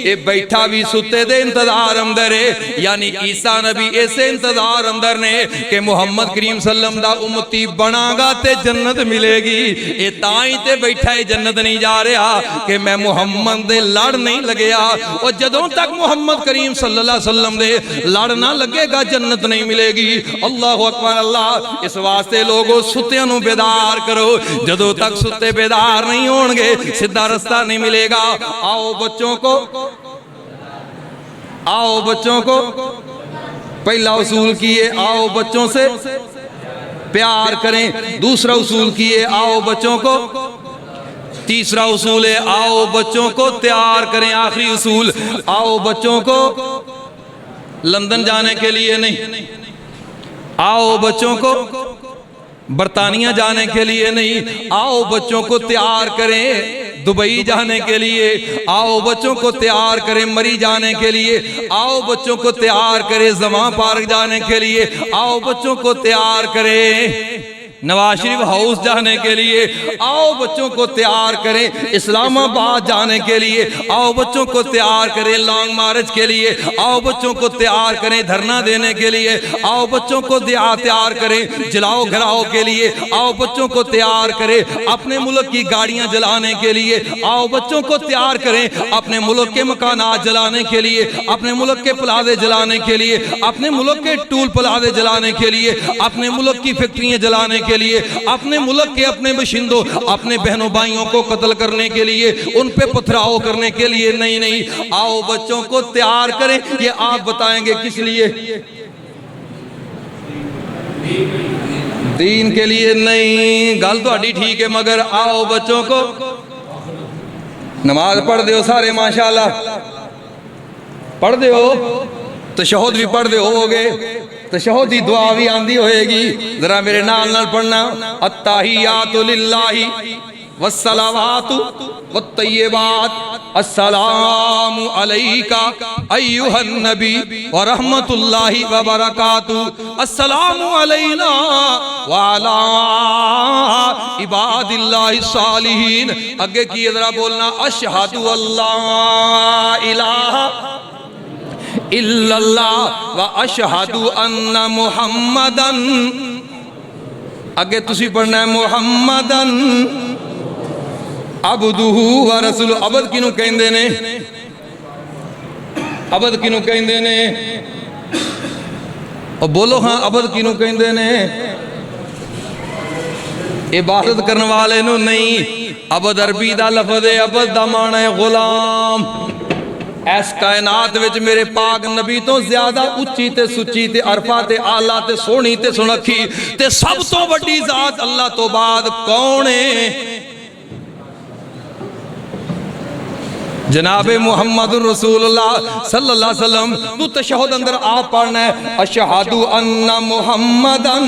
ये बैठा भी सुते दे इंतजार अंदर है। यानी ईसा नबी ऐसे इंतजार अंदर ने कि मुहम्मद करीम सल्लम दा उम्मती बनागा ते जन्नत मिलेगी। ये ताई ते बैठा है, जन्नत नहीं जा रहा कि मैं मुहम्मद दे लड़ नहीं लगया। और जदों तक मुहम्मद करीम सल्लल्लाहु सल्लम दे लड़ ना लगेगा जन्नत नहीं मिलेगी। अल्लाह अकबर अल्लाह। इस वास्ते लोगों सुत्तियां नूं बेदार करो, जदों तक सुत्ते बेदार नहीं होणगे सीधा रास्ता नहीं मिलेगा। आओ बच्चों को, आओ बच्चों को, पहला उसूल किए आओ बच्चों से प्यार करें, दूसरा उसूल किए आओ बच्चों को, तीसरा उसूल है आओ बच्चों को तैयार करें, आखिरी उसूल आओ बच्चों को लंदन जाने के लिए नहीं, आओ बच्चों को बरतानिया जाने के लिए नहीं, आओ बच्चों को तैयार करें दुबई जाने के लिए, आओ बच्चों को तैयार करें मरी जाने के लिए, आओ बच्चों को तैयार करें जमा पार्क जाने के लिए, आओ बच्चों को तैयार करें नवाज शरीफ हाउस जाने के लिए, आओ बच्चों को तैयार करें इस्लामाबाद जाने के लिए, आओ बच्चों को तैयार करें लॉन्ग मार्च के लिए, आओ बच्चों को तैयार करें धरना देने के लिए, आओ बच्चों को तैयार करें जलाओ घराओ के लिए, आओ बच्चों को तैयार करें अपने मुल्क की गाड़ियां जलाने के लिए, आओ बच्चों को तैयार करें अपने मुल्क के मकानात जलाने के लिए, अपने मुल्क के प्लाजे जलाने के लिए, अपने मुल्क के टूल प्लाजे जलाने के लिए, अपने मुल्क की फैक्ट्रियां जलाने के के लिए, अपने मुल्क के अपने बशिंदों, अपने बहनों भाइयों को कत्ल करने के लिए, उन पे पथराव करने के लिए नहीं। नहीं, आओ बच्चों को तैयार करें। ये आप बताएंगे किस लिए? दीन के लिए नहीं। गल थोड़ी ठीक है, मगर आओ बच्चों को नमाज पढ़ दो सारे माशाल्लाह, पढ़ दो, तशहुद भी पढ़ दो होगे, तशहुद की दुआ भी आंदी होएगी। जरा मेरे नाल पढ़ना, अत्ताहियातु लिल्लाहि वस्सलावातु वत्तय्यिबात, अस्सलामु अलैका अय्युहन नबी व रहमतुल्लाहि व बरकातुहू, अस्सलामु अलैना व अला इबादिल्लाहि सालिहीन। आगे की जरा बोलना, अशहदु अल्ला इलाहा इल्लल्लाह व अशहदु अन्ना मुहम्मदन। आगे तुसी पढ़ना है, मुहम्मदन अब्दुहु व रसूलुहु। अबद किनू कहंदे ने? अबद किनू कहंदे ने? और बोलो हाँ, अबद किनू कहंदे ने? इबादत करने वाले नू नहीं। अबद अरबी दा लफ्ज़ है, अबद दा माना है गुलाम। इस कायनात विच मेरे पाक नबी तो ज्यादा उच्ची ते सुच्ची ते अरफा ते आला ते सोहनी ते सुनखी ते सब तो वड्डी जात अल्लाह तो बाद कौन है? जनाबे मुहम्मद रसूलुल्लाह सल्लल्लाहु अलैहि वसल्लम। तू तशहुद अंदर आप पढ़ना है, अशहदु अन्ना मुहम्मदन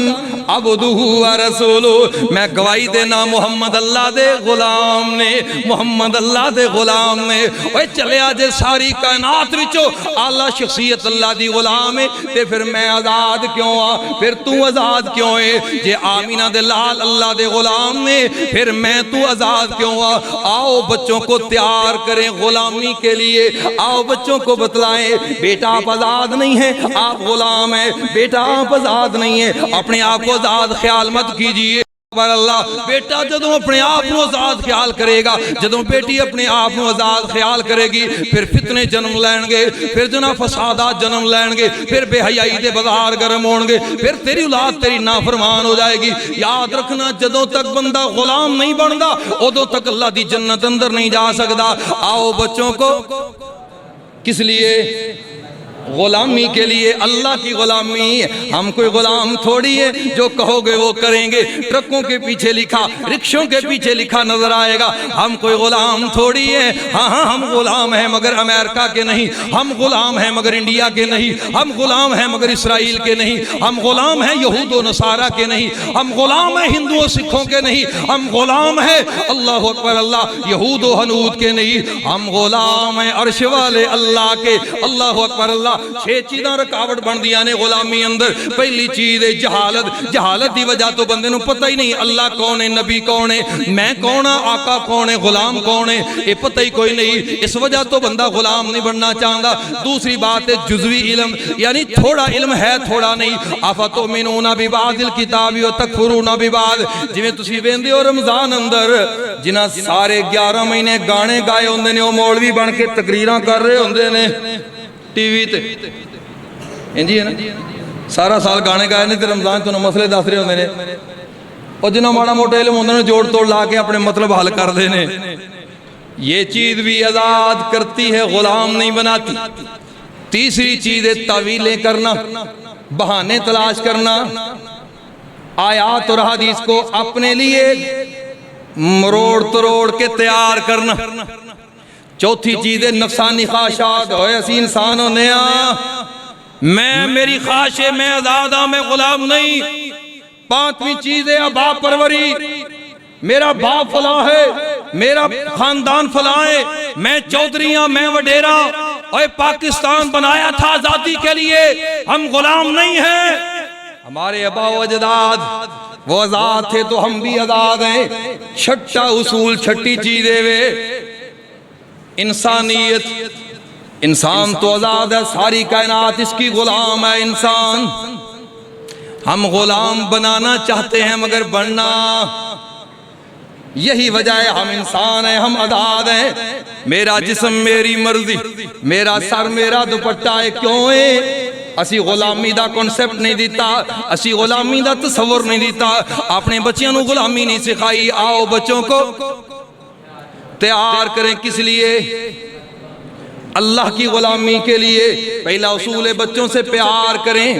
अब्दुहु व रसूलुहु। मैं गवाही देना मुहम्मद अल्लाह दे गुलाम ने, मुहम्मद अल्लाह दे गुलाम ने। ओए चले जे सारी कायनात विचों आला शख्सियत अल्लाह दी गुलाम है, ते फिर मैं आजाद क्यों आ? फिर तू आजाद क्यों है? जे आमीना दे लाल अल्लाह दे गुलाम ने, फिर मैं तू आजाद क्यों आ? आओ बच्चों को तैयार करें गुलामी के लिए। आओ बच्चों को बतलाएं, बेटा आप आजाद नहीं है, आप गुलाम है। बेटा आप आजाद नहीं है, अपने आप को आजाद ख्याल मत कीजिए। अल्लाह बेटा जदों अपने आप को आजाद ख्याल करेगा, जदों बेटी अपने आप को आजाद ख्याल करेगी, फिर फितने जन्म लैणगे, फिर जना फसादात जन्म लैणगे, फिर बेहयाई दे बाजार गर्म होणगे, फिर तेरी औलाद तेरी नाफरमान हो जाएगी। याद रखना, जदों तक बंदा गुलाम नहीं बनता उदों तक अल्लाह दी जन्नत अंदर नहीं जा सकता। आओ बच्चों को किस लिए? गुलामी के लिए, अल्लाह की गुलामी। हम कोई गुलाम थोड़ी है, जो कहोगे वो करेंगे। ट्रकों के पीछे लिखा, रिक्शों के पीछे लिखा नजर आएगा। हम कोई गुलाम थोड़ी है। हाँ हाँ, हम गुलाम हैं मगर अमेरिका के नहीं, हम गुलाम हैं मगर इंडिया के नहीं, हम गुलाम हैं मगर इसराइल के नहीं, हम गुलाम हैं यहूद व नसारा के नहीं, हम गुलाम हैं हिंदुओं सिखों के नहीं, हम गुलाम हैं अल्लाह अकबर अल्लाह यहूद व हनूद के नहीं, हम गुलाम हैं अर्श वाले अल्लाह के। अल्लाह अकबर अल्लाह। 6 चीज़ां रुकावट बनदियां ने गुलामी अंदर। पहली चीज है जहालत। जहालत की वजह तो बंदे नूं पता ही नहीं अल्लाह कौन है, नबी कौन है, मैं कौन हाँ, आका कौन है, गुलाम कौन है, ये पता ही कोई नहीं। इस वजह तो बंदा गुलाम नहीं बनना चाहता। दूसरी बात है जुज़वी इल्म, यानी थोड़ा इल्म है थोड़ा नहीं। अफतुमिनूना बिबादिल किताबि व तकफुरूना बिबाद। जिवें तुसीं वेंदे हो रमजान अंदर जिन्हां सारे 11 महीने गाने गाए होंदे ने, वो मौलवी बन के तकरीरां कर रहे होंदे ने टीवी ते। इंजी है ना, सारा साल गाने गाए ने, रमजान तुहानूं मसले दस रहे होंदे ने। और जिन्ना माड़ा मोटा इल्म होंदा ने जोड़ तोड़ ला के अपने मतलब हल करदे ने। ये चीज भी आजाद करती है, गुलाम नहीं बनाती। तीसरी चीज है तावीलें करना, बहाने तलाश करना, आयात और हदीस को अपने लिए मरोड़ तरोड़ के तैयार करना। चौथी चीज है नफसानी ख्वाहिशात। असी इंसान होने मैं मेरी ख्वाहिश है, मैं आजाद हाँ, मैं गुलाम नहीं। पांचवी चीज है बाप परवरी। मेरा बाप फला है, मेरा खानदान फला है, मैं चौधरी हाँ, मैं वडेरा। और पाकिस्तान बनाया था आजादी के लिए, हम गुलाम नहीं हैं। हमारे अबा अजदाद वो आजाद थे तो हम भी आजाद हैं। छठा उसूल, छठी चीज है वे इंसानियत। इंसान तो आजाद है, सारी कायनात इसकी गुलाम है। इंसान हम गुलाम बनाना चाहते हैं मगर बनना, यही वजह है हम इंसान हैं, हम आजाद हैं। मेरा जिस्म मेरी मर्जी, मेरा सर मेरा दुपट्टा है। क्यों है? असी गुलामी दा कॉन्सेप्ट नहीं दिता, असी गुलामी दा तसव्वुर नहीं दिता, अपने बच्चों को गुलामी नहीं सिखाई। आओ बच्चों को तैयार करें किस लिए? अल्लाह की गुलामी के लिए। पहला उसूल है बच्चों से प्यार करें।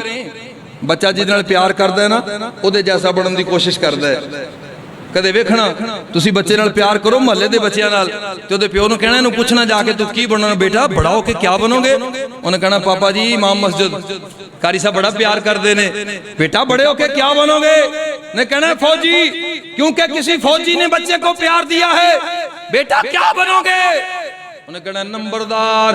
बच्चा जिस नाल प्यार करता है ना उहदे जैसा बनने की कोशिश करता है। कदे वेखना तुसी बच्चे नाल प्यार करो महल्ले दे बच्चियां नाल ते ओहदे प्यो नूं कहना इहनूं पुछना जाके तू की बनना बेटा, बड़ा होके क्या बनोगे? उन्हें कहना पापा जी इमाम मस्जिद। कारी साहब बड़ा प्यार करते ने, बेटा बड़े होके क्या बनोगे? ने कहना फौजी, क्योंकि किसी फौजी ने बच्चे को प्यार दिया है। बेटा क्या बनोगे? उन्हें कहना नंबरदार।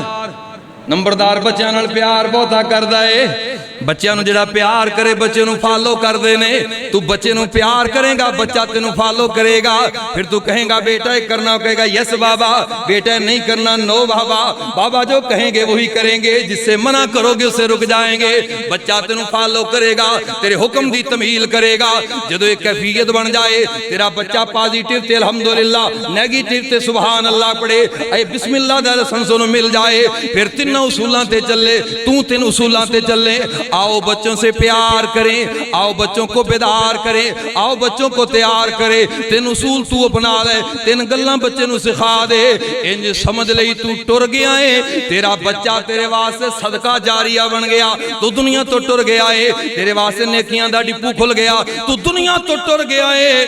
नंबरदार बच्चों नाल प्यार बहुता करदा है। बच्चों नूं जिहड़ा प्यार करे बच्चे नूं फॉलो करदे ने। तू बच्चे नूं प्यार करेगा बच्चा तेनू फॉलो करेगा। फिर तू कहेगा बेटा ये करना, कहेगा यस बाबा, बेटा नहीं करना नो बाबा। बाबा जो कहेंगे वही करेंगे, जिससे मना करोगे उससे रुक जाएंगे। बच्चा तेनू फॉलो करेगा, तेरे हुक्म दी तमील करेगा। जदों एक कैफियत बन जाए तेरा बच्चा पॉजिटिव ते अल्हम्दुलिल्लाह, नेगेटिव ते सुभान अल्लाह पढ़े, ऐ बिस्मिल्लाह दा लाइसेंस उन्हें मिल जाए, फिर तीनों उसूलों ते चले, तू तीन उसूलों ते चले। आओ बच्चों से प्यार करें, आओ बच्चों को बेदार करें, आओ बच्चों को तैयार करें। तीन उसूल तू अपना ले, तीन गल्लां बच्चे नूं सिखा दे। इंज समझ लई तू टुर गया है, तेरा बच्चा तेरे वास्ते सदका जारिया बन गया। तू दुनिया तो टुर गया है, तेरे वास्ते नेकियां दा डिपू खुल गया। तू दुनिया तो टुर गया है,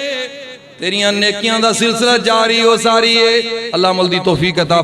तेरियां नेकियां दा सिलसिला जारी हो सारी है। अल्लाह अमल दी तौफीक अता